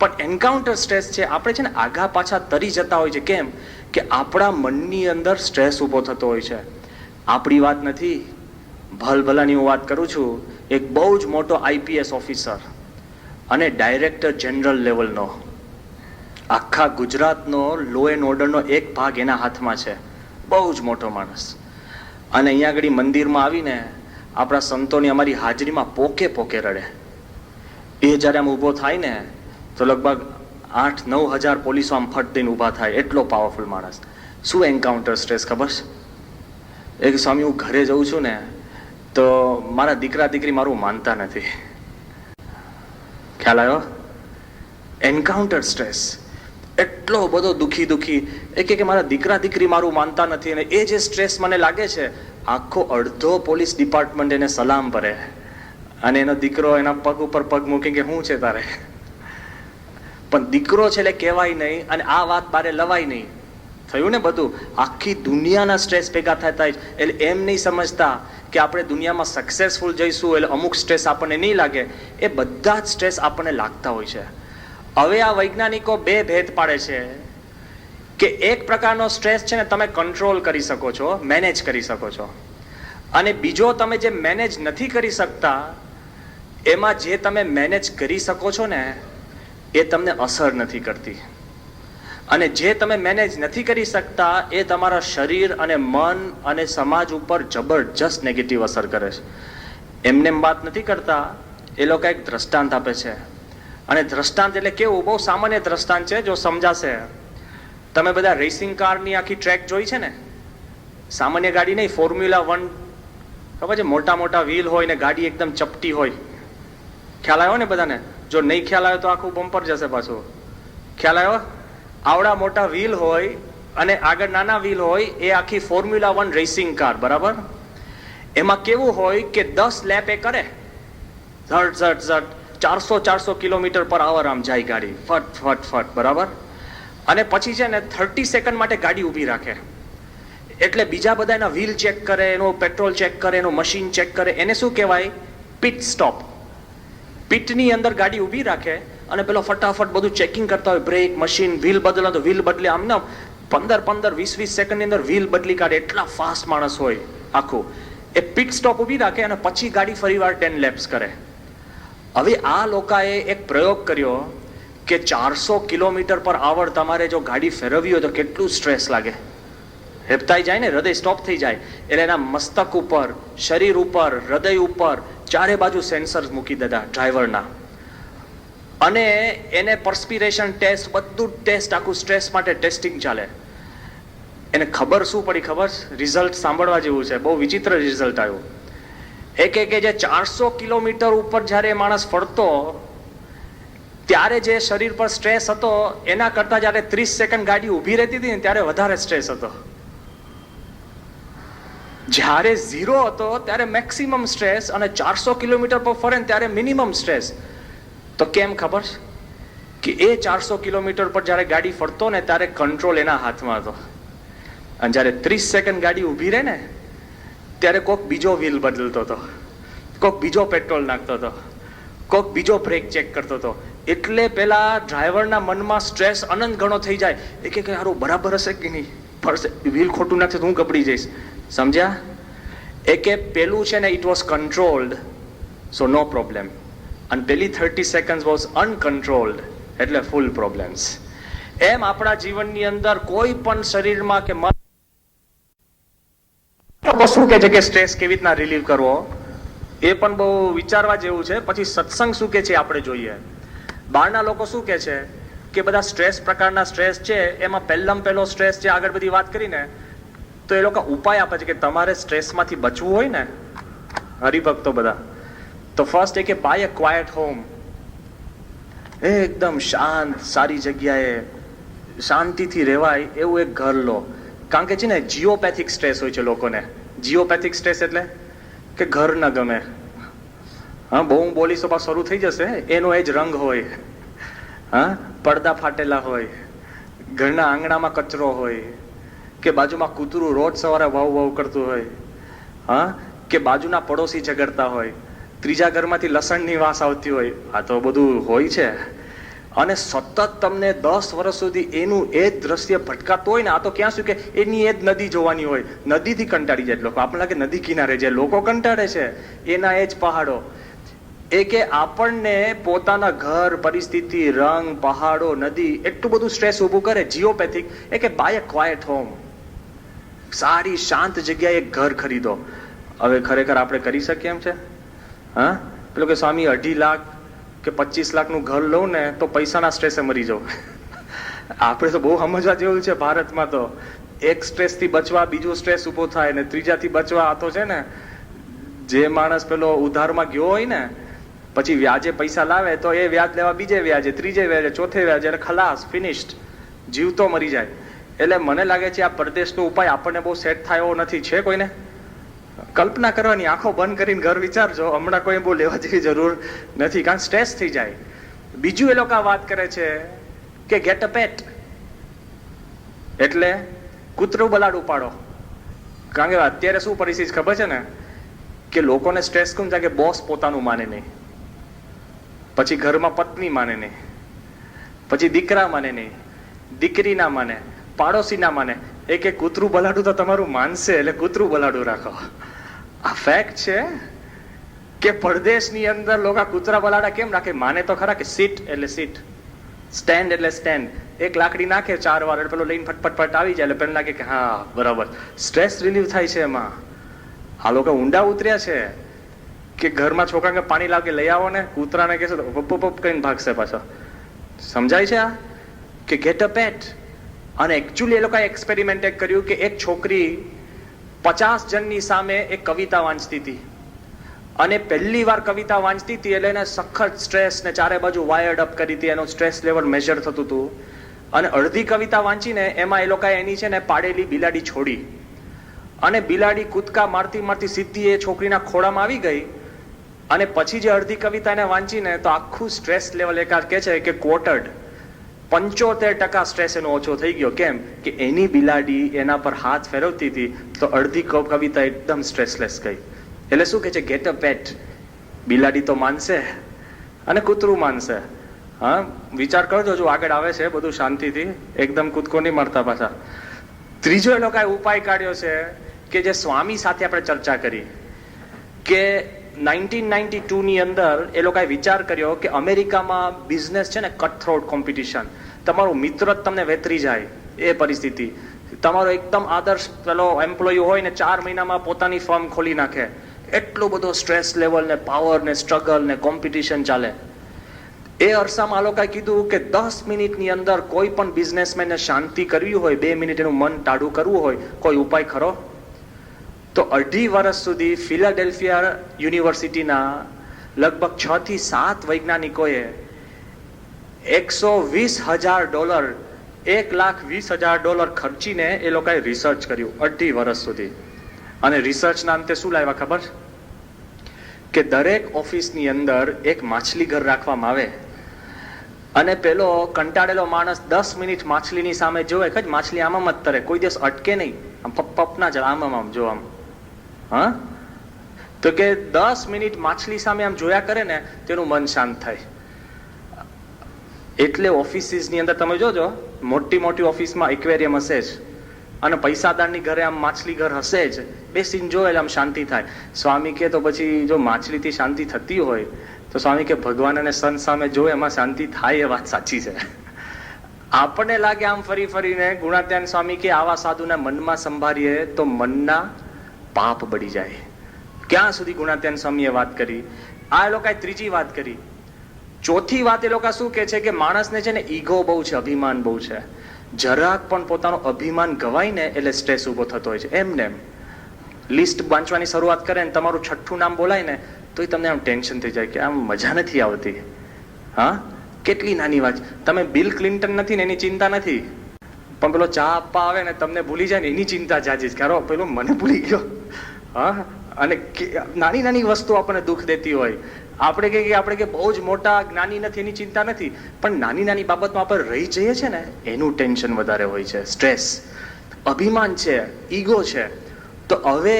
પણ એન્કાઉન્ટર સ્ટ્રેસ છે, આપણે છે ને આગા પાછા તરી જતા હોય છે. કેમ? કે આપણા મનની અંદર સ્ટ્રેસ ઊભો થતો હોય છે. આપણી વાત નથી, ભલભલાની હું વાત કરું છું. એક બહુ જ મોટો આઈપીએસ ઓફિસર અને ડાયરેક્ટર જનરલ લેવલનો, આખા ગુજરાતનો લો એન્ડ ઓર્ડરનો એક ભાગ એના હાથમાં છે. બહુ જ મોટો માણસ. અને અહીંયા આગળ મંદિરમાં આવીને આપણા સંતોની અમારી હાજરીમાં પોકે પોકે રડે. એ જ્યારે આમ ઊભો થાય ને તો લગભગ 8-9 હજાર પોલીસો આમ ફટ દઈને ઊભા થાય. એટલો પાવરફુલ માણસ. શું એન્કાઉન્ટર સ્ટ્રેસ ખબર છે? એક સ્વામી હું ઘરે જઉં છું ને તો મારા દીકરા દીકરી મારું માનતા નથી. ખ્યાલ આવ્યો? Encounter stress. એટલો બધો દુખી એ કે મારા દીકરા દીકરી મારું માનતા નથી. અને એ જે સ્ટ્રેસ મને લાગે છે, આખો અડધો પોલીસ ડિપાર્ટમેન્ટ એને સલામ કરે અને એનો દીકરો એના પગ ઉપર પગ મૂકી કે શું છે તારે. પણ દીકરો છે એટલે કહેવાય નહીં અને આ વાત બારે લવાય નહીં. થયું ને બધું? આખી દુનિયાના સ્ટ્રેસ ભેગા થતા જ. એટલે એમ નહીં સમજતા કે આપણે દુનિયામાં સક્સેસફુલ જઈશું એટલે અમુક સ્ટ્રેસ આપણને નહીં લાગે. એ બધા જ સ્ટ્રેસ આપણને લાગતા હોય છે. હવે આ વૈજ્ઞાનિકો 2 ભેદ પાડે છે કે એક પ્રકારનો સ્ટ્રેસ છે ને તમે કંટ્રોલ કરી શકો છો, મેનેજ કરી શકો છો, અને બીજો તમે જે મેનેજ નથી કરી શકતા, એમાં જે તમે મેનેજ કરી શકો છો ને એ તમને અસર નથી કરતી. અને જે તમે મેનેજ નથી કરી શકતા એ તમારા શરીર અને મન અને સમાજ ઉપર જબરજસ્ત નેગેટિવ અસર કરે છે. એમને વાત નથી કરતા, એ લોકો એક દ્રષ્ટાંત આપે છે. અને દ્રષ્ટાંત એટલે કેવું? બહુ સામાન્ય દ્રષ્ટાંત છે, જો સમજાશે. તમે બધા રેસિંગ કારની આખી ટ્રેક જોઈ છે ને? સામાન્ય ગાડી નહીં, ફોર્મ્યુલા 1 ખબર છે? મોટા મોટા વ્હીલ હોય ને ગાડી એકદમ ચપટી હોય. ખ્યાલ આવ્યો ને બધાને? જો નહીં ખ્યાલ આવ્યો તો આખું બમ્પર જશે પાછું. ખ્યાલ આવ્યો? આવડા મોટા વ્હીલ હોય અને આગળ નાના વ્હીલ હોય, એ આખી ફોર્મ્યુલા 1 રેસિંગ કાર, બરાબર? એમાં કેવું હોય કે 10 લેપ એ કરે, ઝટ ઝટ ઝટ 400 કિલોમીટર પર અવર આમ જાય ગાડી, ફટ ફટ ફટ, બરાબર? અને પછી છે ને 30 સેકન્ડ માટે ગાડી ઊભી રાખે. એટલે બીજા બધા એના વ્હીલ ચેક કરે, એનું પેટ્રોલ ચેક કરે, એનું મશીન ચેક કરે. એને શું કહેવાય? Pit stop. પિટની અંદર ગાડી ઊભી રાખે અને પેલો ફટાફટ બધું ચેકિંગ કરતા હોય, બ્રેક, મશીન, વ્હીલ બદલો તો વ્હીલ બદલે. આમ ના 15-20 સેકન્ડની અંદર વ્હીલ બદલી કાઢે. એટલા ફાસ્ટ માણસ હોય આખું. એ પિટ સ્ટોપ ઊભી રાખે અને પછી ગાડી ફરીવાર 10 લેપ્સ કરે. હવે આ લોકોએ એક પ્રયોગ કર્યો કે 400 કિલોમીટર પર અવર તમારે જો ગાડી ફેરવવી હોય તો કેટલું સ્ટ્રેસ લાગે. હેપતાઈ જાય ને, હૃદય સ્ટોપ થઈ જાય. એટલે એના મસ્તક ઉપર, શરીર ઉપર, હૃદય ઉપર ચારે બાજુ સેન્સર મૂકી દીધા ડ્રાઈવરના. અને એને પર્સ્પિરેશન ટેસ્ટ, બધું ટેસ્ટ, આખું સ્ટ્રેસ માટે ટેસ્ટિંગ ચાલે. એને ખબર શું પડી ખબર? રિઝલ્ટ સાંભળવા જેવું છે. બહુ વિચિત્ર રિઝલ્ટ આવ્યું. કે જે 400 કિલોમીટર ઉપર જ્યારે માણસ ફરતો ત્યારે જે શરીર પર સ્ટ્રેસ હતો એના કરતા જ્યારે 30 સેકન્ડ ગાડી ઊભી રહેતી હતી ને ત્યારે વધારે સ્ટ્રેસ હતો. જ્યારે 0 હતો ત્યારે મેક્સિમમ સ્ટ્રેસ અને 400 કિલોમીટર પર ફરે ને ત્યારે મિનિમમ સ્ટ્રેસ. તો કેમ ખબર? કે એ 400 કિલોમીટર પર જ્યારે ગાડી ફરતો ને ત્યારે કંટ્રોલ એના હાથમાં હતો. અને જ્યારે 30 સેકન્ડ ગાડી ઊભી રહે ને ત્યારે કોક બીજો વ્હીલ બદલતો હતો, કોક બીજો પેટ્રોલ નાખતો હતો, કોક બીજો બ્રેક ચેક કરતો હતો. એટલે પેલા ડ્રાઈવરના મનમાં સ્ટ્રેસ અનંત ગણો થઈ જાય. એ કે હારું બરાબર હશે કે નહીં, વ્હીલ ખોટું નાખશે તો હું ગબડી જઈશ. સમજ્યા? એ કે પેલું છે ને it was controlled, so no problem. અને પેલી 30 સેકન્ડ વોઝ અનકંટ્રોલ્ડ, એટલે ફૂલ પ્રોબ્લેમ્સ. એમ આપણા જીવનની અંદર કોઈ પણ શરીરમાં કે મન શું કે છે કે સ્ટ્રેસ કેવી રીતના રિલીવ કરવો, એ પણ બહુ વિચારવા જેવું છે. પછી સત્સંગ શું કે છે આપણે જોઈએ. બહારના લોકો શું કહે છે કે બધા સ્ટ્રેસ પ્રકારના સ્ટ્રેસ છે, એમાં પહેલો સ્ટ્રેસ જે આગળ બધી વાત કરીને, તો એ લોકો ઉપાય આપે છે કે તમારે સ્ટ્રેસમાંથી બચવું હોય ને, હરિભક્તો બધા, તો ફર્સ્ટ એ કે બાય અ ક્વાયટ હોમ, એકદમ શાંત સારી જગ્યાએ શાંતિથી રહેવાય એવું એક ઘર લો. કારણ કે છે ને જીઓપેથિક સ્ટ્રેસ હોય છે લોકોને. જીઓપેથિક સ્ટ્રેસ એટલે કે ઘર ન ગમે. હા, બહુ બોલીશો પાછું શરૂ થઈ જશે. એનો એ જ રંગ હોય, હા, પડદા ફાટેલા હોય, ઘરના આંગણામાં કચરો હોય, કે બાજુમાં કૂતરું રોજ સવારે વાવ વાવ કરતું હોય, હા, કે બાજુના પડોશી ઝઘડતા હોય, ત્રીજા ઘરમાંથી લસણની વાસ આવતી હોય. આ તો બધું હોય છે. અને સતત તમને 10 વર્ષ સુધી એનું એ જ દ્રશ્ય ભટકાતું હોય ને, આ તો ક્યાં શું કે એની એ જ નદી જોવાની હોય. નદીથી કંટાળી જાય લોકો. આપણને લાગે નદી કિનારે જાય, લોકો કંટાળે છે એના એ જ પહાડો. એ કે આપણને પોતાના ઘર, પરિસ્થિતિ, રંગ, પહાડો, નદી એટલું બધું સ્ટ્રેસ ઊભું કરે. જીઓપેથિક એ કે બાય અ ક્વાયટ હોમ, સારી શાંત જગ્યાએ એક ઘર ખરીદો. હવે ખરેખર આપણે કરી શકીએ એમ છે? હા, પેલો કે સ્વામી 2.5 લાખ કે 25 લાખનું ઘર લઉં ને તો પૈસાના સ્ટ્રેસે મરી જાઉં. આપણે તો બહુ સમજવા જેવું છે ભારતમાં. તો એક સ્ટ્રેસથી બચવા બીજો સ્ટ્રેસ ઊભો થાય, ને ત્રીજાથી બચવા આ તો છે ને, જે માણસ પેલો ઉધારમાં ગયો હોય ને, પછી વ્યાજે પૈસા લાવે તો એ વ્યાજ લેવા બીજે વ્યાજે, ત્રીજે વ્યાજે, ચોથે વ્યાજે, એટલે ખલાસ, ફિનિશ્ડ, જીવતો મરી જાય. એટલે મને લાગે છે આ પરદેશનો ઉપાય આપણને બહુ સેટ થાય એવો નથી. છે કોઈને? કલ્પના કરવાની, આંખો બંધ કરીને ઘર વિચારજો. હમણાં કોઈ બહુ લેવા જેવી જરૂર નથી, કારણ સ્ટ્રેસ થઈ જાય. બીજું એ લોકો વાત કરે છે કે ગેટ અ પેટ, એટલે કૂતરું બલાડું પાડો. કારણ કે અત્યારે શું પરિસ્થિતિ ખબર છે ને, કે લોકોને સ્ટ્રેસ કેમ થાય કે બોસ પોતાનું માને નહીં, પછી ઘરમાં પત્ની માને નહીં, પછી દીકરા માને નહીં, દીકરી ના માને, પાડોશી ના માને. એક કૂતરું બલાડું તો તમારું માનશે, એટલે કૂતરું બલાડું રાખો. આ ફેક્ટ છે કે પરદેશની અંદર લોકો કૂતરા બલાડા કેમ રાખે? માને તો ખરા કે સીટ એટલે સીટ, સ્ટેન્ડ એટલે સ્ટેન્ડ. એક લાકડી નાખે 4 વાર, એટલે પેલો લઈને ફટફટ આવી જાય, એટલે પેલું લાગે કે હા બરાબર, સ્ટ્રેસ રિલીવ થાય છે એમાં. આ લોકો ઊંડા ઉતર્યા છે કે ઘરમાં છોકરાને પાણી લાગે લઈ આવો ને, કૂતરાને કહેશો તો પપ પપ કરીને ભાગશે પાછો. સમજાય છે આ કે ગેટ અ પેટ. અને એકચ્યુઅલી એ લોકોએ એક્સપેરિમેન્ટ કર્યું કે એક છોકરી 50 જણની સામે એક કવિતા વાંચતી હતી, અને પહેલી વાર કવિતા વાંચતી હતી એટલે એને સખત સ્ટ્રેસ ને ચારે બાજુ વાયર્ડ અપ કરી હતી, એનું સ્ટ્રેસ લેવલ મેજર થતું હતું. અને અડધી કવિતા વાંચીને એમાં એ લોકોએ એની છે ને પાડેલી બિલાડી છોડી, અને બિલાડી કૂદકા મારતી મારતી સીધી એ છોકરીના ખોળામાં આવી ગઈ. અને પછી જે અડધી કવિતા એને વાંચીને તો આખું સ્ટ્રેસ લેવલ એકાદ કે છે કે ક્વોટર્ડ 75% સ્ટ્રેસ એનો ઓછો થઈ ગયો. કેમ કે એની બિલાડી એના પર હાથ ફેરવતી હતી, તો અડધી કવિતા એકદમ સ્ટ્રેસલેસ ગઈ. એટલે શું કે છે? ગેટ અ પેટ. બિલાડી તો માનશે અને કૂતરું માનશે. હા, વિચાર કરજો, જો આગળ આવે છે બધું શાંતિથી, એકદમ કૂદકો નહીં મારતા પાછા. ત્રીજો એ લોકોએ ઉપાય કાઢ્યો છે કે જે સ્વામી સાથે આપણે ચર્ચા કરી, કે 1992 ની અંદર એ લોકોએ વિચાર કર્યો કે અમેરિકામાં બિઝનેસ છે ને કટ થ્રોટ કોમ્પિટિશન, તમારો મિત્ર જ તમને વેતરી જાય એ પરિસ્થિતિ. તમારો એકદમ આદર્શ પેલો એમ્પ્લોય હોય ને 4 મહિનામાં પોતાની ફર્મ ખોલી નાખે, એટલો બધો સ્ટ્રેસ લેવલ ને પાવર ને સ્ટ્રગલ ને કોમ્પિટિશન ચાલે. એ અરસામાં આ લોકોએ કીધું કે 10 મિનિટની અંદર કોઈ પણ બિઝનેસમેનને શાંતિ કરવી હોય, 2 મિનિટ એનું મન ટાઢું કરવું હોય, કોઈ ઉપાય ખરો? તો 2.5 વર્ષ સુધી ફિલાડેલ્ફિયા યુનિવર્સિટીના લગભગ 6 થી 7 વૈજ્ઞાનિકોએ $120,000 $1,20,000 ખર્ચીને એ લોકોએ રિસર્ચ કર્યું 2.5 વર્ષ સુધી. અને રિસર્ચના અંતે શું લાવ્યા ખબર? કે દરેક ઓફિસની અંદર એક માછલી ઘર રાખવામાં આવે, અને પેલો કંટાળેલો માણસ 10 મિનિટ માછલીની સામે જોવે કે માછલી આમ જ તરે, કોઈ દિવસ અટકે નહીં, આમ પપ ના ચાલે, આમ જો આમ. હા, તો કે 10 મિનિટ માછલી સામે આમ જોયા કરે ને તેનું મન શાંત થાય. એટલે ઓફિસીસની અંદર તમે જોજો, મોટી મોટી ઓફિસમાં એક્વેરિયમ હશે જ, અને પૈસાદારની ઘરે આમ માછલી ઘર હશે જ, બેસીને જો એટલે આમ શાંતિ થાય. સ્વામી કે તો પછી જો માછલીથી શાંતિ થતી હોય તો સ્વામી કે ભગવાન અને સંત સામે જો એમાં શાંતિ થાય, એ વાત સાચી છે. આપણને લાગે આમ ફરી ફરીને, ગુણાત્યાન સ્વામી કે આવા સાધુના મનમાં સંભાળીએ તો મનના પાપ બળી જાય. ક્યાં સુધી ગુણાત્યાન સ્વામીએ વાત કરી. આ લોકોએ ત્રીજી વાત કરી ચોથી વાત એ લોકો શું કે છે કે માણસને છે ને ઈગો બહુ છે, અભિમાન બહુ છે. જરાક પણ પોતાનો અભિમાન ગવાય ને એટલે સ્ટ્રેસ ઉભો થતો હોય છે. એમને એમ લિસ્ટ વાંચવાની શરૂઆત કરે ને તમારું છઠ્ઠું નામ બોલાય ને તો તમને આમ ટેન્શન થઈ જાય કે આમ મજા નથી આવતી. હા, કેટલી નાની વાત. તમે બિલ ક્લિન્ટન નથી ને એની ચિંતા નથી, પણ પેલો ચા આપવા આવે ને તમને ભૂલી જાય ને એની ચિંતા જાજી જ. કારણ પેલો મને ભૂલી ગયો. હા, અને નાની નાની વસ્તુ આપણને દુઃખ દેતી હોય. આપણે કે બહુ જ મોટા જ્ઞાની નથી એની ચિંતા નથી, પણ નાની નાની બાબતમાં આપણે રહી જઈએ છે ને એનું ટેન્શન વધારે હોય છે. સ્ટ્રેસ, અભિમાન છે, ઈગો છે. તો હવે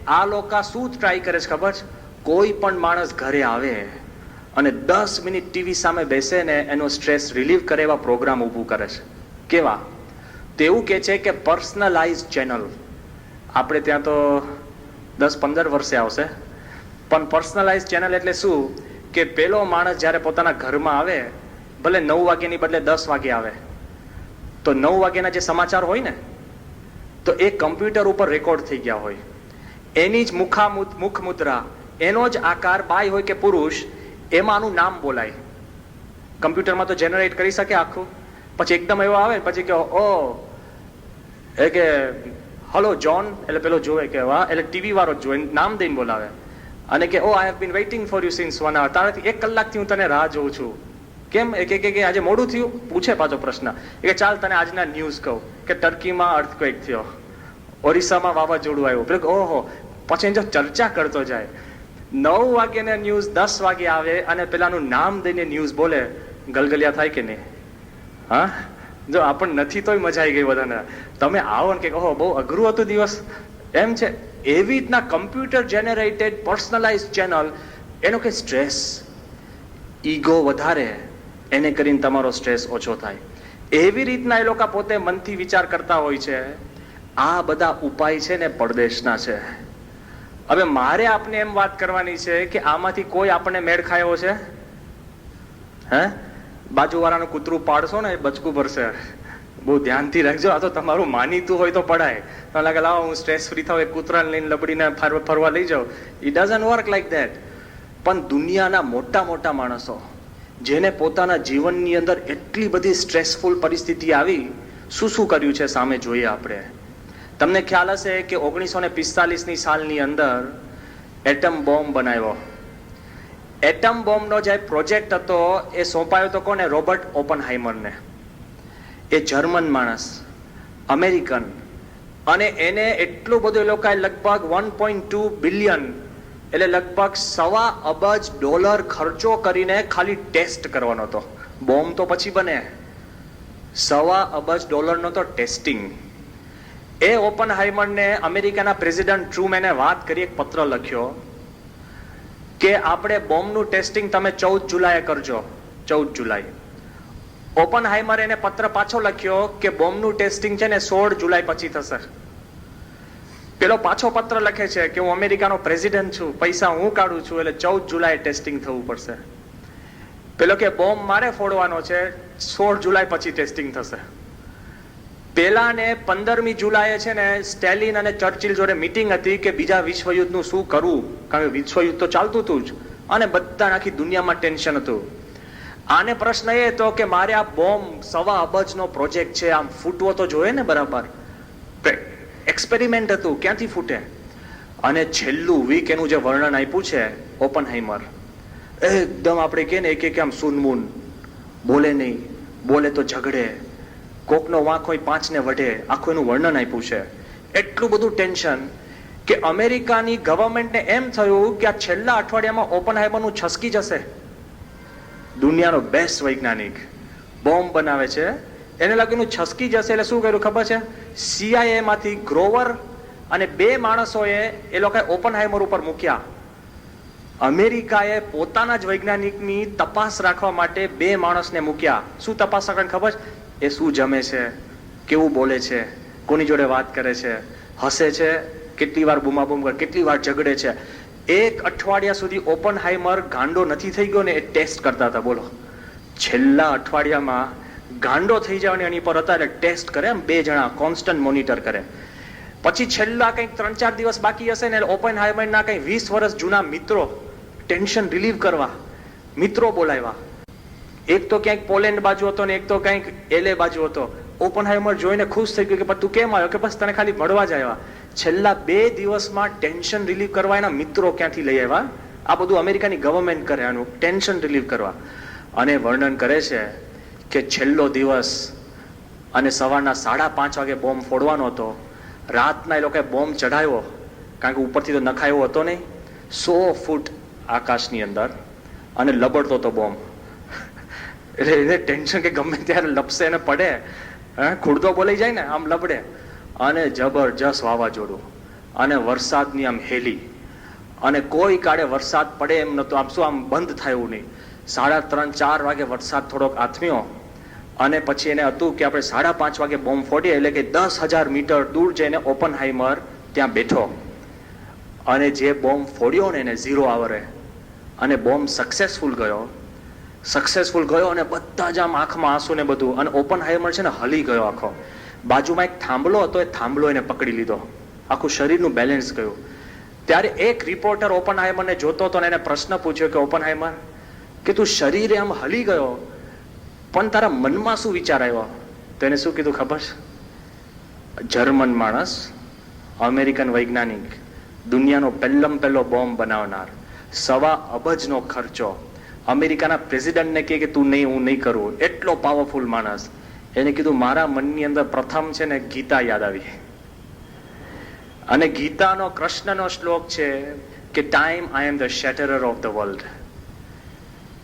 આ લોકો શું ટ્રાય કરે છે ખબર છે? કોઈ પણ માણસ ઘરે આવે અને 10 મિનિટ ટીવી સામે બેસે ને એનો સ્ટ્રેસ રિલીવ કરે એવા પ્રોગ્રામ ઊભું કરે છે. કેવા? તેવું કે છે કે પર્સનલાઇઝ ચેનલ. આપણે ત્યાં તો 10-15 વર્ષે આવશે, પણ પર્સનલાઇઝ ચેનલ એટલે શું કે પેલો માણસ જ્યારે પોતાના ઘરમાં આવે, ભલે 9 વાગ્યાની બદલે 10 વાગે આવે, તો 9 વાગ્યાના જે સમાચાર હોય ને તો એ કમ્પ્યુટર ઉપર રેકોર્ડ થઈ ગયા હોય. એની જ મુખ મુદ્રા, એનો જ આકાર, બાય હોય કે પુરુષ, એમાંનું નામ બોલાય. કમ્પ્યુટરમાં તો જનરેટ કરી શકે આખું. પછી એકદમ એવો આવે પછી કે ઓ એ કે હલો જોન, એટલે પેલો જોવે કે વાહ, એટલે ટીવી વાળો જ જોવે, નામ દઈને બોલાવે. અને કે oh I have been waiting for you since 1 hour, તારાથી 1 કલાકથી હું તને રાહ જોઉં છું. કેમ? એ કે આજે મોડું થયું? પૂછે પાછો પ્રશ્ન. એ કે ચાલ તને આજના ન્યૂઝ કહું કે ટર્કીમાં અર્થક્વેક થયો, ઓરિસ્સામાં વાવાઝોડું આવ્યું. ઓહો, પછી જો ચર્ચા કરતો જાય. 9 વાગ્યાના ન્યૂઝ 10 વાગે આવે અને પેલાનું નામ દઈને ન્યૂઝ બોલે, ગલગલિયા થાય કે નહીં? હા, જો આપણને નથી તોય મજા આવી ગઈ બધાને. તમે આવો ને કે ઓહો બહુ અઘરું હતું દિવસ, એમ છે. એવી રીતના કમ્પ્યુટર જેનરેટેડ પર્સનલાઇઝ ચેનલ, એનો કે સ્ટ્રેસ, ઈગો વધારે, એને કરીને તમારો સ્ટ્રેસ ઓછો થાય. એવી રીતના એ લોકો પોતે મનથી વિચાર કરતા હોય છે. આ બધા ઉપાય છે ને પરદેશના છે. હવે મારે આપને એમ વાત કરવાની છે કે આમાંથી કોઈ આપણને મેળ ખાયો છે? હે? બાજુવાળાનું કૂતરું પાડશો ને એ બચકું ભરશે. બહુ ધ્યાનથી રાખજો, આ તો તમારું માનીતું હોય તો પડાય. તો લાગે લાવો હું સ્ટ્રેસ ફ્રી થાવ, એક કૂતરાને લઈને લબડીને ફરવા લઈ જાઉં. It doesn't work like that. પણ દુનિયાના મોટા મોટા માણસો જેને પોતાના જીવનની અંદર એટલી બધી સ્ટ્રેસફુલ પરિસ્થિતિ આવી, શું શું કર્યું છે સામે જોઈએ આપણે. તમને ખ્યાલ હશે કે 1945ની સાલની અંદર એટમ બોમ્બ બનાવ્યો. એટમ બોમ્બનો જે પ્રોજેક્ટ હતો એ સોંપાયો તો કોને? રોબર્ટ ઓપનહાઈમરને. એ જર્મન માણસ, અમેરિકન, અને એને એટલું બધું એ લોકોએ લગભગ 1.2 બિલિયન એટલે લગભગ $1.25 અબજ ખર્ચો કરીને ખાલી ટેસ્ટ કરવાનો હતો. બોમ્બ તો પછી બને, $1.25 અબજ તો ટેસ્ટિંગ. એ ઓપનહાઈમરને અમેરિકાના પ્રેસિડેન્ટ ટ્રુમેને વાત કરી, એક પત્ર લખ્યો કે આપણે બોમ્બનું ટેસ્ટિંગ તમે 14 જુલાઈએ કરજો. 14 જુલાઈ. ઓપનહાઈમર એને પત્ર પાછો લખ્યો કે બોમ્બનું ટેસ્ટિંગ છે ને 16 જુલાઈ પછી થશે. પેલો પાછો પત્ર લખે છે કે હું અમેરિકાનો પ્રેસિડેન્ટ છું, પૈસા હું કાઢું છું, એટલે 14 જુલાઈ ટેસ્ટિંગ થવું પડશે. પેલો કે બોમ્બ મારે ફોડવાનો છે, 16 જુલાઈ પછી ટેસ્ટિંગ થશે. પેલાને 15મી જુલાઈએ છે ને સ્ટેલિન અને ચર્ચિલ જોડે મીટિંગ હતી કે બીજા વિશ્વયુદ્ધનું શું કરવું, કારણ કે વિશ્વયુદ્ધ તો ચાલતું હતું જ અને બધા આખી દુનિયામાં ટેન્શન હતું. આને પ્રશ્ન એ હતો કે મારે આ બોમ્બ $1.25 અબજનો પ્રોજેક્ટ છે, આમ ફૂટવો તો જોઈએ ને બરાબર. એક્સપેરિમેન્ટ હતું, ક્યાંથી ફૂટે? અને છેલ્લું વીક એનું જે વર્ણન આપ્યું છે ઓપનહાઈમર, એકદમ આપણે કે ને કે આમ સુનમૂન, બોલે નહીં, બોલે તો ઝઘડે, કોકનો વાંક હોય 5ને વઢે, આખું એનું વર્ણન આપ્યું છે. એટલું બધું ટેન્શન કે અમેરિકાની ગવર્મેન્ટને એમ થયું કે આ છેલ્લા અઠવાડિયામાં ઓપનહાઈમરનું છસકી જશે. દુનિયાનો બેસ્ટ વૈજ્ઞાનિક બોમ્બ બનાવે છે, એને લાગ્યું છસકી જશે. એટલે શું કર્યું ખબર છે? CIA માંથી ગ્રોવર અને 2 માણસોએ એ લોકોએ ઓપનહાઈમર ઉપર મૂક્યા. અમેરિકાએ પોતાના જ વૈજ્ઞાનિકની તપાસ રાખવા માટે 2 માણસને મૂક્યા. શું તપાસ રાખવાની ખબર છે? એ શું જમે છે, કેવું બોલે છે, કોની જોડે વાત કરે છે, હસે છે, કેટલી વાર બૂમાબૂમ કરે, કેટલી વાર ઝઘડે છે. 1 અઠવાડિયા સુધી ઓપનહાઈમર ગાંડો નથી થઈ ગયો ને એ ટેસ્ટ કરતા હતા. બોલો, છેલ્લા અઠવાડિયામાં ગાંડો થઈ જવાની એની પર હતા એટલે ટેસ્ટ કરે. એમ 2 જણા કોન્સ્ટન્ટ મોનિટર કરે. પછી છેલ્લા કંઈક 3-4 દિવસ બાકી હશે ને ઓપનહાઈમરના કંઈક 20 વર્ષ જૂના મિત્રો ટેન્શન રિલીવ કરવા મિત્રો બોલાવ્યા એક તો ક્યાંક પોલેન્ડ બાજુ હતો ને એક તો કંઈક એલે બાજુ હતો. ઓપનહાઇમર જોઈને ખુશ થઈ ગયો કે તું કેમ આવ્યો? કે બસ તને ખાલી મળવા જ આવ્યા. છેલ્લા 2 દિવસમાં ટેન્શન રિલીવ કરવા એના મિત્રો ક્યાંથી લઈ આવ્યા? આ બધું અમેરિકાની ગવર્મેન્ટ કરે, આનું ટેન્શન રિલીવ કરવા. અને વર્ણન કરે છે કે છેલ્લો દિવસ અને સવારના 5:30 વાગે બોમ્બ ફોડવાનો હતો. રાતના એ લોકોએ બોમ્બ ચઢાવ્યો, કારણ કે ઉપરથી તો નખાયો હતો નહીં. 100 ફૂટ આકાશની અંદર અને લબડતો હતો બોમ્બ. એટલે એને ટેન્શન કે ગમે ત્યારે લપસે એને પડે, ખૂડતો બોલાઈ જાય ને આમ લબડે. અને જબરજસ્ત વાવાઝોડું અને વરસાદની આમ હેલી, અને કોઈ કાળે વરસાદ પડે એમ નતો. આમ શું આમ બંધ થાય એવું નહીં. 3:30-4 વાગે વરસાદ થોડોક આથમ્યો અને પછી એને હતું કે આપણે 5:30 વાગે બોમ્બ ફોડીએ, એટલે કે 10,000 મીટર દૂર જઈને ઓપનહાઇમર ત્યાં બેઠો. અને જે બોમ્બ ફોડ્યો ને એને 0 આવરે, અને બોમ્બ સક્સેસફુલ ગયો અને બધા જ આમ આંખમાં આંસુ ને બધું. અને ઓપનહાઇમર છે ને હલી ગયો આખો. બાજુમાં એક થાંભલો હતો, એ થાંભલો એને પકડી લીધો, આખું શરીરનું બેલેન્સ ગયું. ત્યારે એક રિપોર્ટર ઓપનહાઇમરને જોતો હતો ને એને પ્રશ્ન પૂછ્યો કે ઓપનહાઇમર, કે તું શરીરે આમ હલી ગયો પણ તારા મનમાં શું વિચાર આવ્યો? તો એને શું કીધું ખબર છે? જર્મન માણસ, અમેરિકન વૈજ્ઞાનિક, દુનિયાનો પહેલો બોમ્બ બનાવનાર, 1.25 અબજનો ખર્ચો, અમેરિકાના પ્રેસિડેન્ટને કહે કે તું નહીં, હું નહીં કરું, એટલો પાવરફુલ માણસ. એને કીધું મારા મનની અંદર પ્રથમ છે ને ગીતા યાદ આવી. અને ગીતાનો કૃષ્ણનો શ્લોક છે કે time I am the shatterer of the world,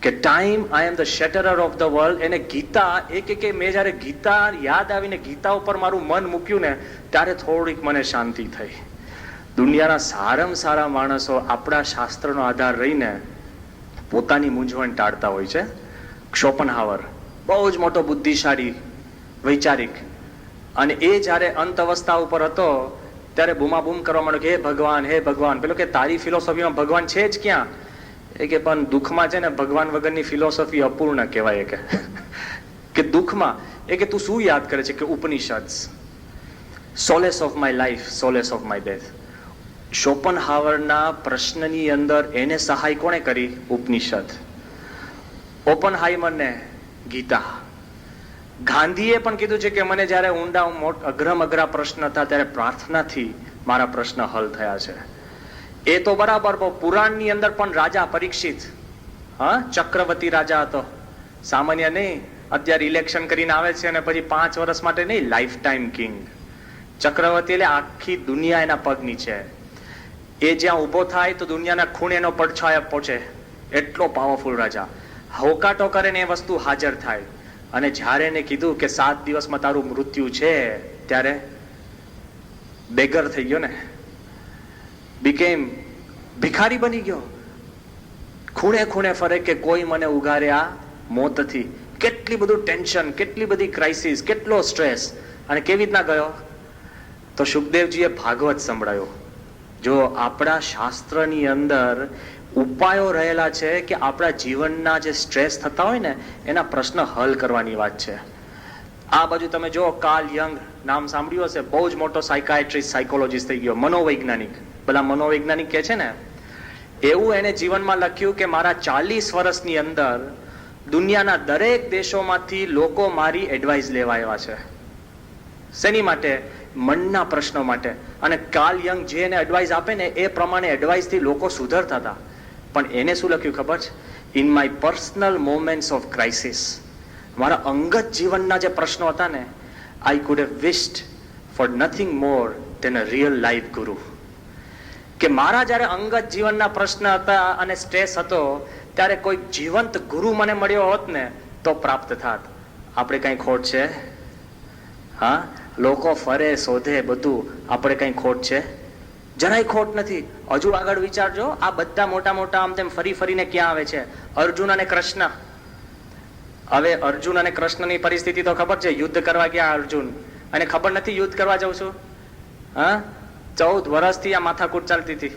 કે time I am the shatterer of the world. એને ગીતા એક મેં જયારે ગીતા યાદ આવીને ગીતા ઉપર મારું મન મૂક્યું ને ત્યારે થોડીક મને શાંતિ થઈ. દુનિયાના સારામાં સારા માણસો આપણા શાસ્ત્રનો આધાર રહીને પોતાની મૂંઝવણ ટાળતા હોય છે. શોપનહાવર બહુ જ મોટો બુદ્ધિશાળી વૈચારિક, અને એ જયારે અંત અવસ્થા ઉપર હતો ત્યારે બૂમાબૂમ કરવા માંડ્યો કે હે ભગવાન, હે ભગવાન. પેલો કે તારી ફિલોસોફીમાં ભગવાન છે જ ક્યાં? એ કે પણ દુઃખમાં છે ને ભગવાન વગરની ફિલોસોફી અપૂર્ણ કહેવાય. કે દુઃખમાં એ કે તું શું યાદ કરે છે? કે Upanishad, solace of my life, solace of my death. શોપનહાવરના પ્રશ્નની અંદર એને સહાય કોણે કરી? ઉપનિષદ. ઓપનહાઇમરને ગીતા. ગાંધીએ પણ કીધું છે કે મને જયારે ઊંડા અઘરા પ્રશ્ન હતા ત્યારે પ્રાર્થનાથી મારા પ્રશ્ન હલ થયા છે. એ તો બરાબર. પુરાણની અંદર પણ રાજા પરીક્ષિત, ચક્રવર્તી રાજા હતો, સામાન્ય નહીં. અત્યારે ઇલેક્શન કરીને આવે છે અને પછી 5 વર્ષ માટે નહીં, લાઈફ ટાઈમ કિંગ. ચક્રવર્તી એટલે આખી દુનિયા એના પગ નીચે. એ જ્યાં ઉભો થાય તો દુનિયાના ખૂણે એનો પડછાયો પહોંચે, એટલો પાવરફુલ રાજા. હોકાટો કરે ને એ વસ્તુ હાજર થાય. અને જ્યારે એને કીધું કે 7 દિવસમાં તારું મૃત્યુ છે, ત્યારે બેગર થઈ ગયો ને, બીકેમ ભિખારી બની ગયો. ખૂણે ખૂણે ફરે કે કોઈ મને ઉગારે આ મોતથી. કેટલી બધું ટેન્શન, કેટલી બધી ક્રાઇસિસ, કેટલો સ્ટ્રેસ. અને કેવી રીતના ગયો? તો સુખદેવજીએ ભાગવત સંભળાયો. જો આપણા શાસ્ત્રની અંદર ઉપાયો રહેલા છે કે આપણા જીવનના જે સ્ટ્રેસ થતા હોય ને એના પ્રશ્ન હલ કરવાની વાત છે. આ બાજુ તમે જો કાર્લ યંગ નામ સાંભળ્યું હશે, બહુ જ મોટો સાયકાયટ્રિસ્ટ, સાયકોલોજીસ્ટ થઈ ગયો, મનોવૈજ્ઞાનિક. પેલા મનોવૈજ્ઞાનિક કે છે ને, એવું એને જીવનમાં લખ્યું કે મારા 40 વર્ષની અંદર દુનિયાના દરેક દેશોમાંથી લોકો મારી એડવાઇસ લેવા આવ્યા છે. શેની માટે? મનના પ્રશ્નો માટે. અને કાર્લ યંગ જે એને એડવાઇસ આપે ને એ પ્રમાણે એડવાઇસથી લોકો સુધરતા હતા. પણ એને શું લખ્યું ખબર છે? In my personal moments of crisis, મારા અંગત જીવનના જે પ્રશ્નો હતા ને, I could have wished for nothing more than a real life guru. કે મારા જ્યારે અંગત જીવનના પ્રશ્ન હતા અને સ્ટ્રેસ હતો ત્યારે કોઈ જીવંત ગુરુ મને મળ્યો હોત ને તો પ્રાપ્ત થાત. આપણે કઈ ખોટ છે? હા, લોકો ફરે શોધે બધું, આપણે કઈ ખોટ છે? જરાય ખોટ નથી. હજુ આગળ વિચારજો, આ બધા મોટા મોટા આમ તેમ ફરી ફરીને ક્યાં આવે છે? અર્જુન અને કૃષ્ણ. હવે અર્જુન અને કૃષ્ણની પરિસ્થિતિ તો ખબર છે, યુદ્ધ કરવા ગયા અર્જુન, અને ખબર નથી યુદ્ધ કરવા જાઉં છું. 14 વર્ષથી આ માથાકૂટ ચાલતી હતી.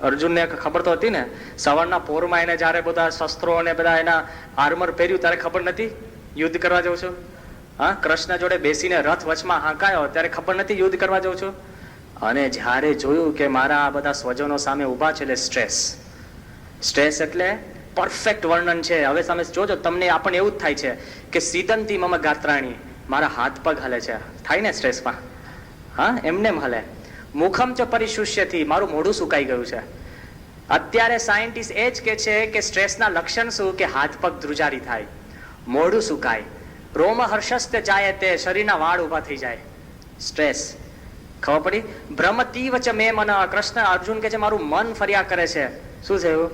અર્જુનને ખબર તો હતી ને, સવારના પોરમાં એને જયારે બધા શસ્ત્રો અને બધા એના આર્મર પહેર્યું ત્યારે ખબર નથી યુદ્ધ કરવા જાઉં છું. કૃષ્ણ જોડે બેસીને રથ વચમાં હાંકાયો ત્યારે ખબર નથી યુદ્ધ કરવા જાઉં છું. અને જ્યારે જોયું કે મારા આ બધા સ્વજનો સામે ઉભા છે, એટલે સ્ટ્રેસ એટલે પરફેક્ટ વર્ણન છે. હવે તમે જોજો, તમને આપણને એવું જ થાય છે કે સીદંતી મમ ગાત્રાણી, મારા હાથ પગ હલે છે. થાય ને સ્ટ્રેસમાં? હા, એમને હલે. મુખમ ચ પરિશુષ્યથી, મારું મોઢું સુકાઈ ગયું છે. અત્યારે સાયન્ટિસ્ટ એ જ કે છે કે સ્ટ્રેસના લક્ષણ શું? કે હાથ પગ ધ્રુજારી થાય, મોઢું સુકાય, રોમ હર્ષસ્ત જાય, તે શરીરના વાળ ઊભા થઈ જાય. સ્ટ્રેસ. ખબર પડી? ભ્રમતી વચ્ચે મેં મન, કૃષ્ણ અર્જુન કે છે મારું મન ફર્યા કરે છે. શું છે એવું?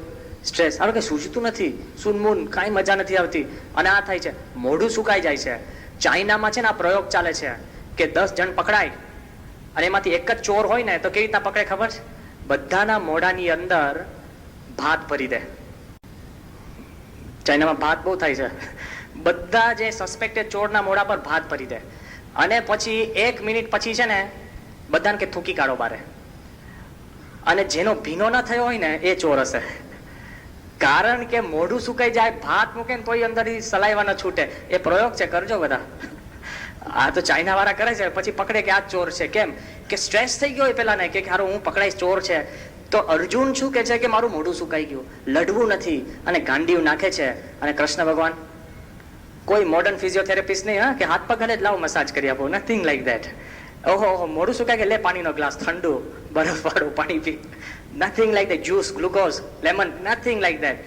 સ્ટ્રેસ. હવે કઈ સૂઝતું નથી, સુનમૂન, કાંઈ મજા નથી આવતી, અને આ થાય છે, મોઢું સુકાઈ જાય છે. ચાઇનામાં છે ને આ પ્રયોગ ચાલે છે કે 10 જણ પકડાય અને એમાંથી એક જ ચોર હોય ને તો કેવી રીતના પકડે ખબર છે? બધાના મોઢાની અંદર ભાત ભરી દે. ચાઇનામાં ભાત બહુ થાય છે. બધા જે સસ્પેક્ટેડ ચોરના મોઢા પર ભાત ભરી દે, અને પછી 1 મિનિટ પછી છે ને બધાને કે થૂકી કાઢો બારે, અને જેનો ભીનો ના થયો હોય ને એ ચોર હશે. કારણ કે મોઢું સુકાઈ જાય, ભાત મૂકે ને તોય અંદર સલાઈવા ન છૂટે. એ પ્રયોગ છે, કરજો બધા. આ તો ચાઇના વાળા કરે છે, પછી પકડે કે આ ચોર છે. કેમ? કે સ્ટ્રેસ થઈ ગયો પેલા ને, કે હારું હું પકડાઈશ, ચોર છે. તો અર્જુન શું કે છે કે મારું મોઢું સુકાઈ ગયું, લડવું નથી, અને ગાંડીવ નાખે છે. અને કૃષ્ણ ભગવાન કોઈ મોડર્ન ફિઝિયોથેરાપિસ્ટ નહીં, હા, કે હાથ પગ હલે લાવો મસાજ કરી આપો, નથિંગ લાઈક ધેટ. ઓહો, મોઢું સુકાય કે લે પાણીનો ગ્લાસ ઠંડુ બરફ વાળું પાણી પી. Nothing like that. Juice, glucose, lemon, nothing like that.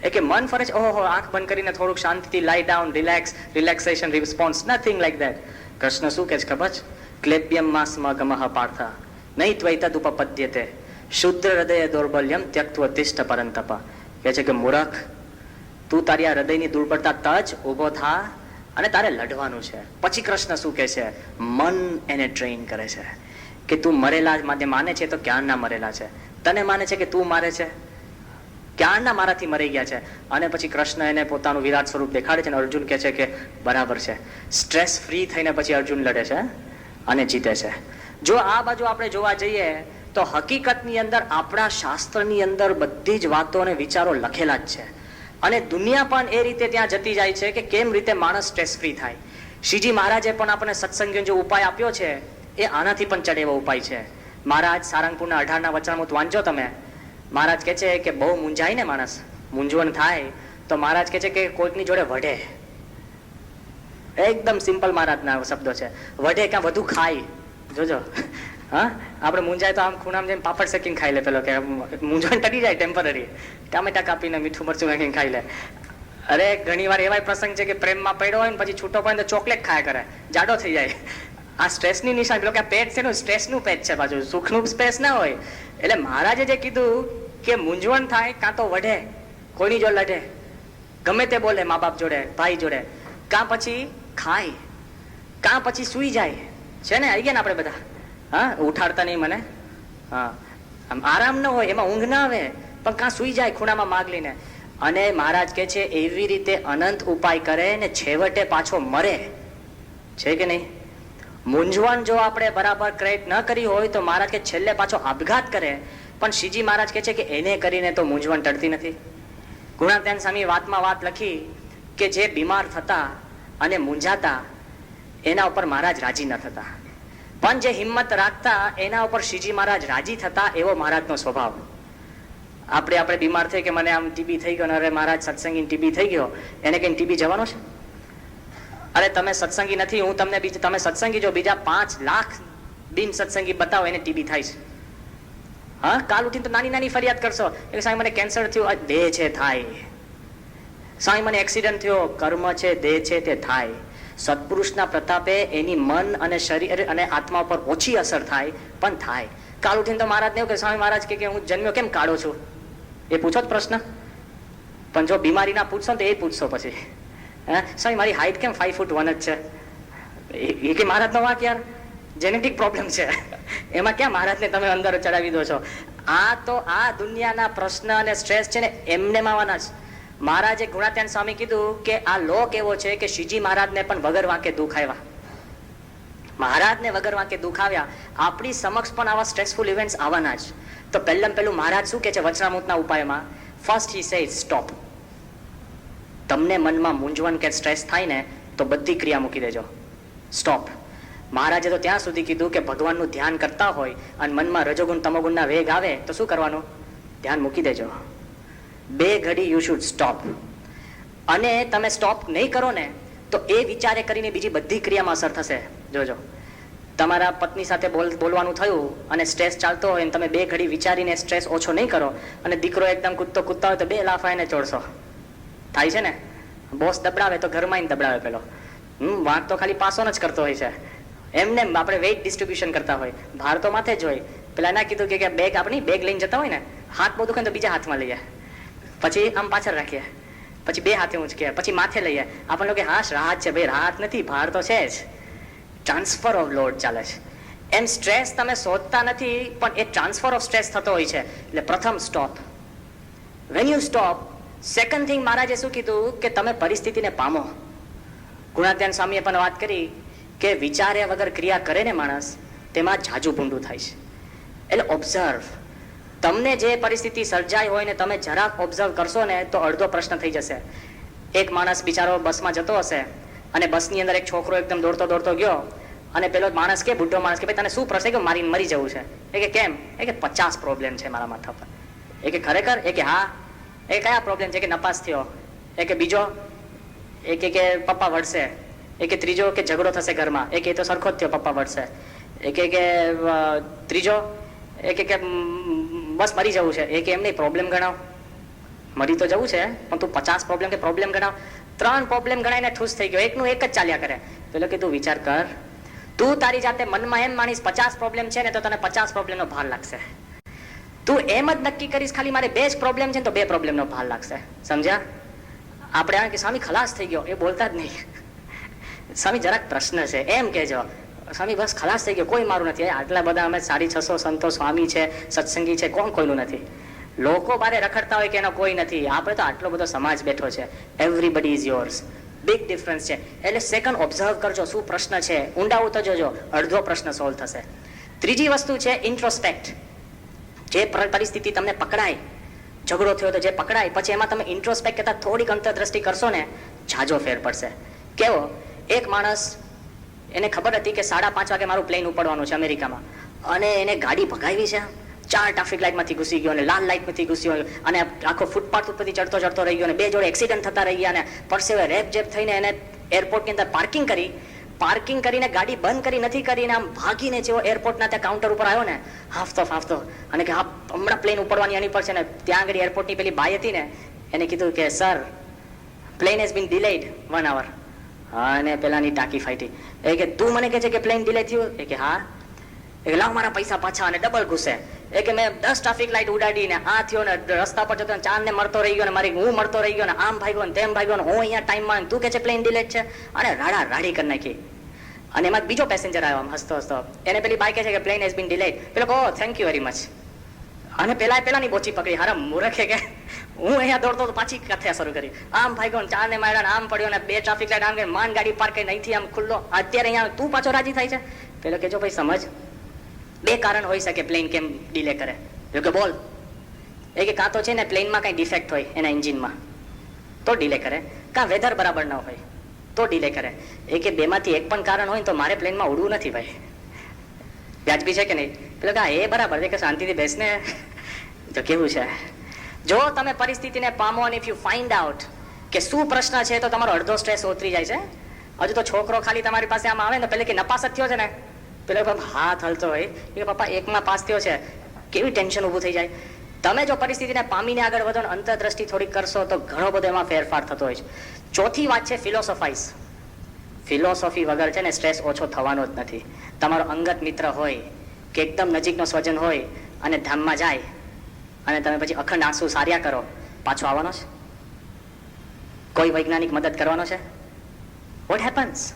એ કે મન ફરે છે, ઓહો, આંખ બંધ કરીને થોડુંક શાંતિથી લાઈ down, relax, relaxation response, nothing like that. Krishna શું કે છે ખબર છે? ક્લેબ્યમ માસ મગમહ પાર્થ નહીં ત્વૈતદ ઉપપદ્યતે શુદ્ધ હૃદય દૌર્બલ્યમ ત્યક્ત્વ તિષ્ઠ પરંતપ. કે છે કે મૂર્ખ, તું તારી આ હૃદયની દુર્બળતા તજ, ઊભો થા, અને તારે લડવાનું છે. પછી કૃષ્ણ શું કે છે? મન એને ટ્રેન કરે છે કે તું મરેલા માને છે તો ક્યારના મરેલા છે, તને માને છે કે તું મારે છે, ક્યારના મારાથી મરી ગયા છે. અને પછી કૃષ્ણ એને પોતાનું વિરાટ સ્વરૂપ દેખાડે છે, અને અર્જુન કે છે કે બરાબર છે. સ્ટ્રેસ ફ્રી થઈને પછી અર્જુન લડે છે અને જીતે છે. જો આ બાજુ આપણે જોવા જઈએ તો હકીકતની અંદર આપણા શાસ્ત્રની અંદર બધી જ વાતો અને વિચારો લખેલા જ છે, અને દુનિયા પણ એ રીતે ત્યાં જતી જાય છે કે કેમ રીતે માણસ સ્ટ્રેસ ફ્રી થાય. શ્રીજી મહારાજે પણ આપણને સત્સંગનો જે ઉપાય આપ્યો છે એ આનાથી પણ ચડે એવો ઉપાય છે. મહારાજ સારંગપુરના 18ના વચનામૃત વાંચો તમે. મહારાજ કહે છે કે બહુ મૂંઝાય ને માણસ, મૂંઝવણ થાય તો મહારાજ કહે છે કે કોઈકની જોડે વઢે. એકદમ સિમ્પલ મહારાજના શબ્દો છે. વઢે ક્યાં વધુ ખાય. જોજો, હા, આપણે મૂંઝાય તો આમ ખૂણામાં જઈને પાપડ શેકીને ખાઈ લે. પેલો કે મૂંઝવણ ટકી જાય ટેમ્પરરી, ટામેટા કાપીને મીઠું મરચું નાખીને ખાઈ લે. અરે ઘણી વાર એવા પ્રસંગ છે કે પ્રેમમાં પડ્યો હોય ને પછી છૂટો પડે તો ચોકલેટ ખાયા કરે, જાડો થઈ જાય. આ સ્ટ્રેસની નિશાન. પેલો કે પેટ છે ને સ્ટ્રેસનું પેટ છે, પાછું સુખનું સ્પેસ ના હોય. એટલે મહારાજે જે કીધું કે મૂંઝવણ થાય કાં તો વઢે, કોઈની જોડે લડે, ગમે તે બોલે મા બાપ જોડે, ભાઈ જોડે, કાં પછી ખાય, કાં પછી સૂઈ જાય. છે ને, આવી ગયા ને આપણે બધા. હા, ઉઠાડતા નહીં મને. હા, આમ આરામ ન હોય, એમાં ઊંઘ ના આવે, પણ કાં સૂઈ જાય ખૂણામાં માગ લઈને. અને મહારાજ કે છે એવી રીતે અનંત ઉપાય કરે ને છેવટે પાછો મરે. છે કે નહીં? મૂંઝવણ જો આપણે બરાબર ક્રિએટ ન કરી હોય તો મહારાજ કે છેલ્લે પાછો આપઘાત કરે. પણ શ્રીજી મહારાજ કે છે કે એને કરીને તો મૂંઝવણ ટળતી નથી. ગુણાત્યાન સ્વામી વાતમાં વાત લખી કે જે બીમાર થતા અને મૂંઝાતા એના ઉપર મહારાજ રાજી ન થતા, પણ જે હિંમત રાખતા એના ઉપર શ્રીજી મહારાજ રાજી થતા. એવો મહારાજનો સ્વભાવ. આપણે બીમાર થઈ કે મને આમ ટીબી થઈ ગયો, અરે મહારાજ સત્સંગી ટીબી થઈ ગયો, એને કઈ ટીબી જવાનો છે? અરે તમે સત્સંગી નથી, હું તમને તમે સત્સંગી જો બીજા 5 લાખ બિન સત્સંગી બતાવો એને ટીબી થાય છે. હા, કાલ ઉઠીને તો નાની નાની ફરિયાદ કરશો કે સાહેબ મને કેન્સર થયું, દેહ છે થાય. સાહેબ મને એક્સિડન્ટ થયો, કર્મ છે, દેહ છે, તે થાય. સત્પુરુષના પ્રતાપે એની મન અને શરીર અને આત્મા પર ઓછી અસર થાય, પણ થાય. કાલ ઉઠીને તો મહારાજ ને એવું કે સ્વામી મહારાજ કે હું જન્મ્યો કેમ કાઢો છું, એ પૂછો જ પ્રશ્ન. પણ જો બીમારી ના પૂછશો તો એ પૂછશો પછી, હા સ્વામી મારી હાઈટ કેમ 5 ફૂટ 1 જ છે, એ કે મહારાજ નો વાંક યાર, જેનેટિક પ્રોબ્લેમ છે, એમાં ક્યાં મહારાજને તમે અંદર ચડાવી દો છો. આ તો આ દુનિયાના પ્રશ્ન અને સ્ટ્રેસ છે ને એમને આવવાના જ. મહારાજે ગુણાત્યાન સ્વામી કીધું કે આ લોક એવો છે કે શ્રીજી મહારાજને પણ વગર વાંકે દુઃખ આવ્યા. મહારાજને વગર વાંકે દુઃખ આવ્યા. આપણી સમક્ષ પણ આવા સ્ટ્રેસફુલ ઇવેન્ટ્સ આવવાના જ. તો પહેલું મહારાજ શું કે છે વચનામૃતના ઉપાયમાં? First he says stop. તમને મનમાં મૂંઝવણ કે સ્ટ્રેસ થાય ને તો બધી ક્રિયા મૂકી દેજો, સ્ટોપ. મહારાજે તો ત્યાં સુધી કીધું કે ભગવાનનું ધ્યાન કરતા હોય અને મનમાં રજોગુણ તમોગુણના વેગ આવે તો શું કરવાનું? ધ્યાન મૂકી દેજો. બે ઘડી યુ શુડ સ્ટોપ. અને તમે સ્ટોપ નહીં કરો ને તો એ વિચારે કરીને બીજી બધી ક્રિયામાં અસર થશે. જોજો, તમારા પત્ની સાથે બોલવાનું થયું અને સ્ટ્રેસ ચાલતો હોય અને તમે બે ઘડી વિચારીને સ્ટ્રેસ ઓછો નહીં કરો અને દીકરો એકદમ કૂદતા હોય તો બે લાફા એને ચોડશો. થાય છે ને? બોસ દબડાવે તો ઘરમાં આવીને દબડાવે પેલો. વાંક તો ખાલી પાસો જ કરતો હોય છે. એમને આપણે વેઇટ ડિસ્ટ્રીબ્યુશન કરતા હોય, ભાર તો માથે જ હોય. પેલા ના કીધું કે બેગ આપણી બેગ લઈને જતા હોય ને, હાથ બહુ દુખે તો બીજા હાથમાં લઈએ, પછી આમ પાછળ રાખીએ, પછી બે હાથે ઊંચકીએ, પછી માથે લઈએ. આપણને કે હા રાહત છે. ભાઈ રાહત નથી, ભાર તો છે જ. ટ્રાન્સફર ઓફ લોડ ચાલે છે. એમ સ્ટ્રેસ તમે શોધતા નથી પણ એ ટ્રાન્સફર ઓફ સ્ટ્રેસ થતો હોય છે. એટલે પ્રથમ stop. When you stop, second thing મહારાજે શું કીધું કે તમે પરિસ્થિતિને પામો. ગુણાત્યાન સ્વામીએ પણ વાત કરી કે વિચાર્યા વગર ક્રિયા કરે ને માણસ, તેમાં જાજુ ભૂંડું થાય છે. એટલે ઓબ્ઝર્વ. તમને જે પરિસ્થિતિ સર્જાઈ હોય ને તમે જરાક ઓબ્ઝર્વ કરશો ને તો અડધો પ્રશ્ન થઈ જશે. એક માણસ બિચારો બસમાં જતો હશે અને બસની અંદર એક છોકરો એકદમ દોડતો ગયો અને પેલો માણસ કે બુઢો માણસ કે ભાઈ તને શું પ્રશ્ન? કે મારીને મરી જવું છે. એ કે કેમ? એ કે 50 પ્રોબ્લેમ છે મારા માથા પર. એ કે ખરેખર? એ કે હા. એ કયા પ્રોબ્લેમ છે? કે નપાસ થયો. એ કે બીજો? એ કે પપ્પા વળશે. એ કે ત્રીજો? કે ઝઘડો થશે ઘરમાં. એ કે તો સરખો જ થયો, પપ્પા વળશે. એ કે ત્રીજો? એ કે બસ મરી જવું છે. એ કે એમ નહીં, પ્રોબ્લેમ ગણાવ. મરી તો જવું છે પણ તું 50 પ્રોબ્લેમ કે પ્રોબ્લેમ ગણાવ. 3 પ્રોબ્લેમ ગણાઈને ઠૂસ થઈ ગયો, એકનું એક જ ચાલ્યા કરે. પેલો કે તું વિચાર કર, તું તારી જાતે મનમાં એમ માનીશ 50 પ્રોબ્લેમ છે ને તો તને 50 પ્રોબ્લેમનો ભાર લાગશે. તું એમ જ નક્કી કરીશ ખાલી મારે 2 જ પ્રોબ્લેમ છે ને તો 2 પ્રોબ્લેમનો ભાર લાગશે. સમજ્યા? આપણે આ કે સ્વામી ખલાસ થઈ ગયો, એ બોલતા જ નહીં. સ્વામી જરાક પ્રશ્ન છે એમ કહેજો. સ્વામી બસ ખલાસ થઈ ગયો, કોઈ મારું નથી. આટલા બધા અમે 650 સંતો સ્વામી છે, સત્સંગી છે, કોણ કોઈનું નથી? લોકો બારે રખડતા હોય કે એનો કોઈ નથી. આપણે તો આટલો બધો સમાજ બેઠો છે. Everybody is yours. Big difference છે. એટલે સેકન્ડ ઓબ્ઝર્વ કરજો શું પ્રશ્ન છે, ઊંડા ઉતરજો, જો અડધો પ્રશ્ન સોલ્વ થશે. ત્રીજી વસ્તુ છે ઇન્ટ્રોસ્પેક્ટ. જે પરિસ્થિતિ તમને પકડાય, ઝઘડો થયો તો જે પકડાય, પછી એમાં તમે ઇન્ટ્રોસ્પેક્ટ કરતા થોડીક અંતરદ્રષ્ટિ કરશો ને, જાજો ફેર પડશે. કેવો? એક માણસ, એને ખબર હતી કે 5:30 વાગે મારું પ્લેન ઉપડવાનું છે અમેરિકામાં, અને એને ગાડી ભગાવી છે. 4 ટ્રાફિક લાઇટમાંથી ઘૂસી ગયો અને લાલ લાઇટમાંથી ઘૂસી ગયો અને આખો ફૂટપાથ ઉપરથી ચડતો રહી ગયો અને 2 જોડે એક્સિડન્ટ થતા રહી ગયા અને પરસેવે રેપ જેપ થઈને એને એરપોર્ટની અંદર પાર્કિંગ કરીને ગાડી બંધ કરી નથી કરીને આમ ભાગીને જેવો એરપોર્ટના ત્યાં કાઉન્ટર ઉપર આવ્યો ને, હાફતો અને કે હા હમણાં પ્લેન ઉપડવાની એની પર છે ને, ત્યાં આગળ એરપોર્ટની પેલી બાઈ હતી ને, એને કીધું કે sir plane has been delayed 1 hour. અને પેલાની ટાંકી ફાટી. એ કે તું મને કહે છે કે પ્લેન ડિલે થયું? એ કે હા. એ કે લાવ મારા પૈસા પાછા, અને ડબલ ઘૂસે. એ કે મેં 10 ટ્રાફિક લાઇટ ઉડાડીને આ થયો ને, રસ્તા પર જતો 4 ને મળતો રહી ગયો ને, હું મળતો રહી ગયો ને, આમ ભાગ્યો ને તેમ ભાગ્યો ને, હું અહીંયા ટાઈમમાં, તું કે છે પ્લેન ડિલેટ છે, અને રાડી કરી નાખી. અને એમાં બીજો પેસેન્જર આવ્યો આમ હસતો, એને પેલી બાઈ કહે છે કે પ્લેન હેઝ બીન ડિલેડ. પેલો કહો થેન્ક યુ વેરી મચ. અને પેલાની બોચી પકડી, હારા મૂર્ખે કે હું અહીંયા દોડતો તો પાછી કથા શરૂ કરી. આમ ભાગ્યો ને 4 ને માર્યા ને આમ પડ્યો ને 2 ટ્રાફિક લાઇટ આમ કે માન ગાડી પાર્ક કરીને અહીંથી આમ ખુલ્લો, અત્યારે અહીંયા તું પાછો રાજી થાય છે. પેલો કે જો ભાઈ સમજ, 2 કારણ હોઈ શકે પ્લેન કેમ ડિલે કરે. જો કે બોલ. એ કે કાં તો છે ને પ્લેનમાં કઈ ડિફેક્ટ હોય એના એન્જિનમાં તો ડિલે કરે, કાં વેધર બરાબર ન હોય તો ડિલે કરે. એ કે 2માંથી એક પણ કારણ હોય તો મારે પ્લેનમાં ઉડવું નથી ભાઈ. વ્યાજબી છે કે નહીં? પેલો કે એ બરાબર છે કે શાંતિથી બેસને. તો કેવું છે, જો તમે પરિસ્થિતિને પામો અને ઇફ યુ ફાઇન્ડ આઉટ કે શું પ્રશ્ન છે તો તમારો અડધો સ્ટ્રેસ ઉતરી જાય છે. હજુ તો છોકરો ખાલી તમારી પાસે આમ આવે ને, પેલે કે નપાસ જ થયો છે ને, પેલો હાથ હલતો હોય કે પપ્પા 1માં પાસ થયો છે, કેવી ટેન્શન ઊભું થઈ જાય. તમે જો પરિસ્થિતિને પામીને આગળ વધો ને અંતરદ્રષ્ટિ થોડીક કરશો તો ઘણો બધો એમાં ફેરફાર થતો હોય છે. ચોથી વાત છે ફિલોસોફાઇઝ. ફિલોસોફી વગર છે ને સ્ટ્રેસ ઓછો થવાનો જ નથી. તમારો અંગત મિત્ર હોય કે એકદમ નજીકનો સ્વજન હોય અને ધામમાં જાય અને તમે પછી અખંડ આંસુ સાર્યા કરો, પાછો આવવાનો છે? કોઈ વૈજ્ઞાનિક મદદ કરવાનો છે? What happens?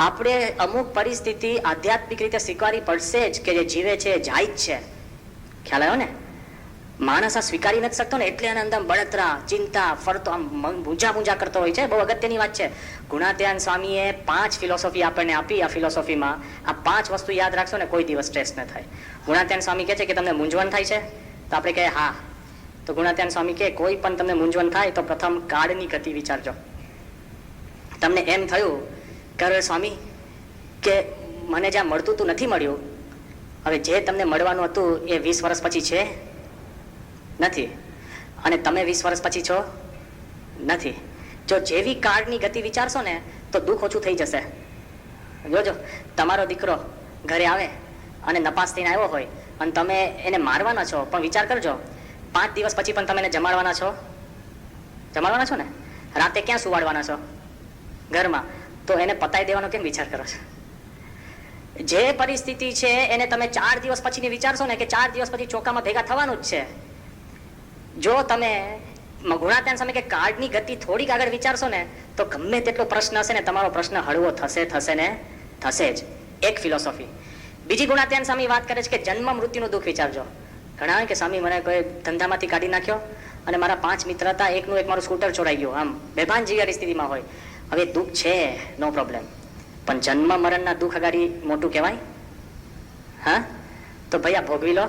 આપણે અમુક પરિસ્થિતિ આધ્યાત્મિક રીતે સ્વીકારવી પડશે જ કે જે જીવે છે જાય જ છે. ખ્યાલ આવ્યો ને? માણસ આ સ્વીકારી નથી શકતો ને, એટલે અંદર બળતરા, ચિંતા, ફરતો આમ મૂંઝા કરતો હોય છે. બહુ અગત્યની વાત છે. ગુણાત્યાન સ્વામીએ 5 ફિલોસોફી આપણને આપી. આ ફિલોસોફીમાં આ 5 વસ્તુ યાદ રાખશો ને કોઈ દિવસ સ્ટ્રેસ ન થાય. ગુણાત્યાન સ્વામી કહે છે કે તમને મૂંઝવણ થાય છે? તો આપણે કહે હા. તો ગુણાત્યાન સ્વામી કહે કોઈ પણ તમને મૂંઝવણ થાય તો પ્રથમ કાળની ગતિ વિચારજો. તમને એમ થયું કે સ્વામી કે મને જ્યાં મળતું હતું નથી મળ્યું, હવે જે તમને મળવાનું હતું એ 20 વર્ષ પછી છે નથી, અને તમે 20 વર્ષ પછી છો નથી. જો જેવી કાળની ગતિ વિચારશો ને તો દુઃખ ઓછું થઈ જશે. જોજો, તમારો દીકરો ઘરે આવે અને નપાસ થઈને આવ્યો હોય અને તમે એને મારવાના છો, પણ વિચાર કરજો 5 દિવસ પછી પણ તમે એને જમાડવાના છો ને? રાતે ક્યાં સુવાડવાના છો? ઘરમાં. તો એને પતાવી દેવાનો કેમ વિચાર કરો છો? જે પરિસ્થિતિ છે એને તમે 4 દિવસ પછીની વિચારશો ને કે 4 દિવસ પછી ચોકામાં ભેગા થવાનું જ છે. જો તમે ગુણાત્યાન સામે કે કાળની ગતિ થોડીક આગળ વિચારશો ને તો ગમે તેટલો પ્રશ્ન હશે ને તમારો પ્રશ્ન હળવો થશે ને થશે જ. એક ફિલોસોફી. બીજી ગુણાત્યાન સ્વામી વાત કરે છે કે જન્મ મૃત્યુનું દુઃખ વિચારજો. ઘણા કે સ્વામી મને કોઈ ધંધામાંથી કાઢી નાખ્યો અને મારા 5 મિત્ર હતા, એકનું એક મારું સ્કૂટર ચોરાઈ ગયું, આમ બેભાન જેવી સ્થિતિમાં હોય. હવે દુઃખ છે, નો પ્રોબ્લેમ, પણ જન્મ મરણના દુઃખ અગાડી મોટું કહેવાય? હા, તો ભાઈ આ ભોગવી લો.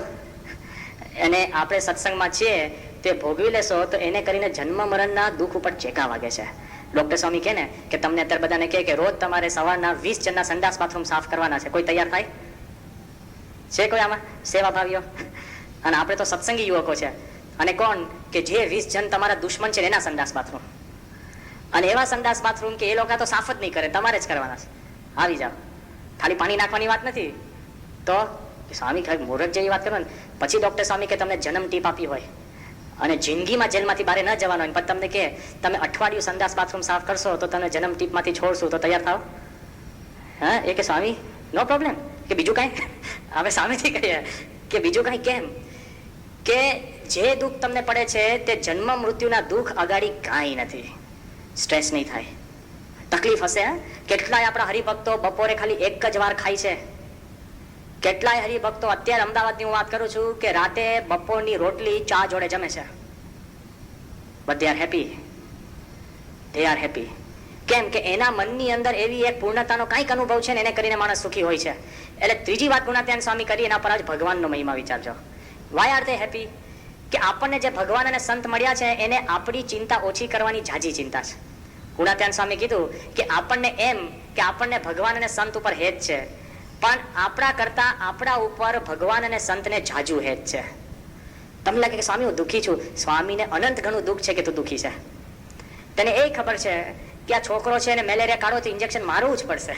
અને આપણે સત્સંગમાં છીએ તે ભોગવી લેશો તો એને કરીને જન્મ મરણના દુઃખ ઉપર ચેકા વાગે છે. ડોક્ટર સ્વામી કહે ને કે તમને અત્યારે બધાને કહે કે રોજ તમારે સવારના 20 જણના સંડાસ બાથરૂમ સાફ કરવાના છે. કોઈ તૈયાર થાય છે? કોઈ આમાં સેવાભાવીઓ? અને આપણે તો સત્સંગી યુવકો છે. અને કોણ કે જે 20 જણ તમારા દુશ્મન છે એના સંડાસ બાથરૂમ, અને એવા સંડાસ બાથરૂમ કે એ લોકો તો સાફ જ નહીં કરે, તમારે જ કરવાના છે. આવી જાઓ. ખાલી પાણી નાખવાની વાત નથી. તો સ્વામી ખાલી મૂર્ખ જેવી વાત કરો ને. પછી ડોક્ટર સ્વામી કે તમને જન્મ ટીપ આપી હોય અને જિંદગીમાં જેલમાંથી બહાર ન જવાનો હોય, પણ તમને કે તમે અઠવાડિયું સંડાસ બાથરૂમ સાફ કરશો તો તમે જન્મ ટીપમાંથી છોડશું તો તૈયાર થાવ? હા, એ કે સ્વામી નો પ્રોબ્લેમ. કે બીજું કાંઈ? હવે સામેથી કહીએ કે બીજું કાંઈ કેમ? કે જે દુઃખ તમને પડે છે તે જન્મ મૃત્યુના દુઃખ અગાડી કાંઈ નથી. સ્ટ્રેસ નહીં થાય. તકલીફ હશે. કેટલાય આપણા હરિભક્તો બપોરે ખાલી એક જ વાર ખાય છે. કેટલાય હરિભક્તો અત્યારે અમદાવાદની હું વાત કરું છું કે રાતે બપોરની રોટલી ચા જોડે જમે છે. But they are happy. કેમ કે એના મનની અંદર એવી એક પૂર્ણતાનો કાંઈક અનુભવ છે ને એને કરીને માણસ સુખી હોય છે. એટલે ત્રીજી વાત ગુણાત્યાન સ્વામી કરી એના પર જ ભગવાનનો મહિમા વિચારજો. Why are they happy? કે આપણને જે ભગવાન અને સંત મળ્યા છે એને આપણી ચિંતા ઓછી કરવાની જાજી ચિંતા છે. ગુણાત્યાન સ્વામી કીધું કે આપણને એમ કે આપણને ભગવાન અને સંત ઉપર હેત છે, પણ આપણા કરતા આપણા ઉપર ભગવાન અને સંતને જાજુ હેત છે. તમને લાગે કે સ્વામી હું દુઃખી છું. સ્વામીને અનંત ઘણું દુઃખ છે કે તું દુઃખી છે. તેને એ ખબર છે કે આ છોકરો છે એને મેલેરિયા કાઢો તો ઇન્જેક્શન મારવું જ પડશે.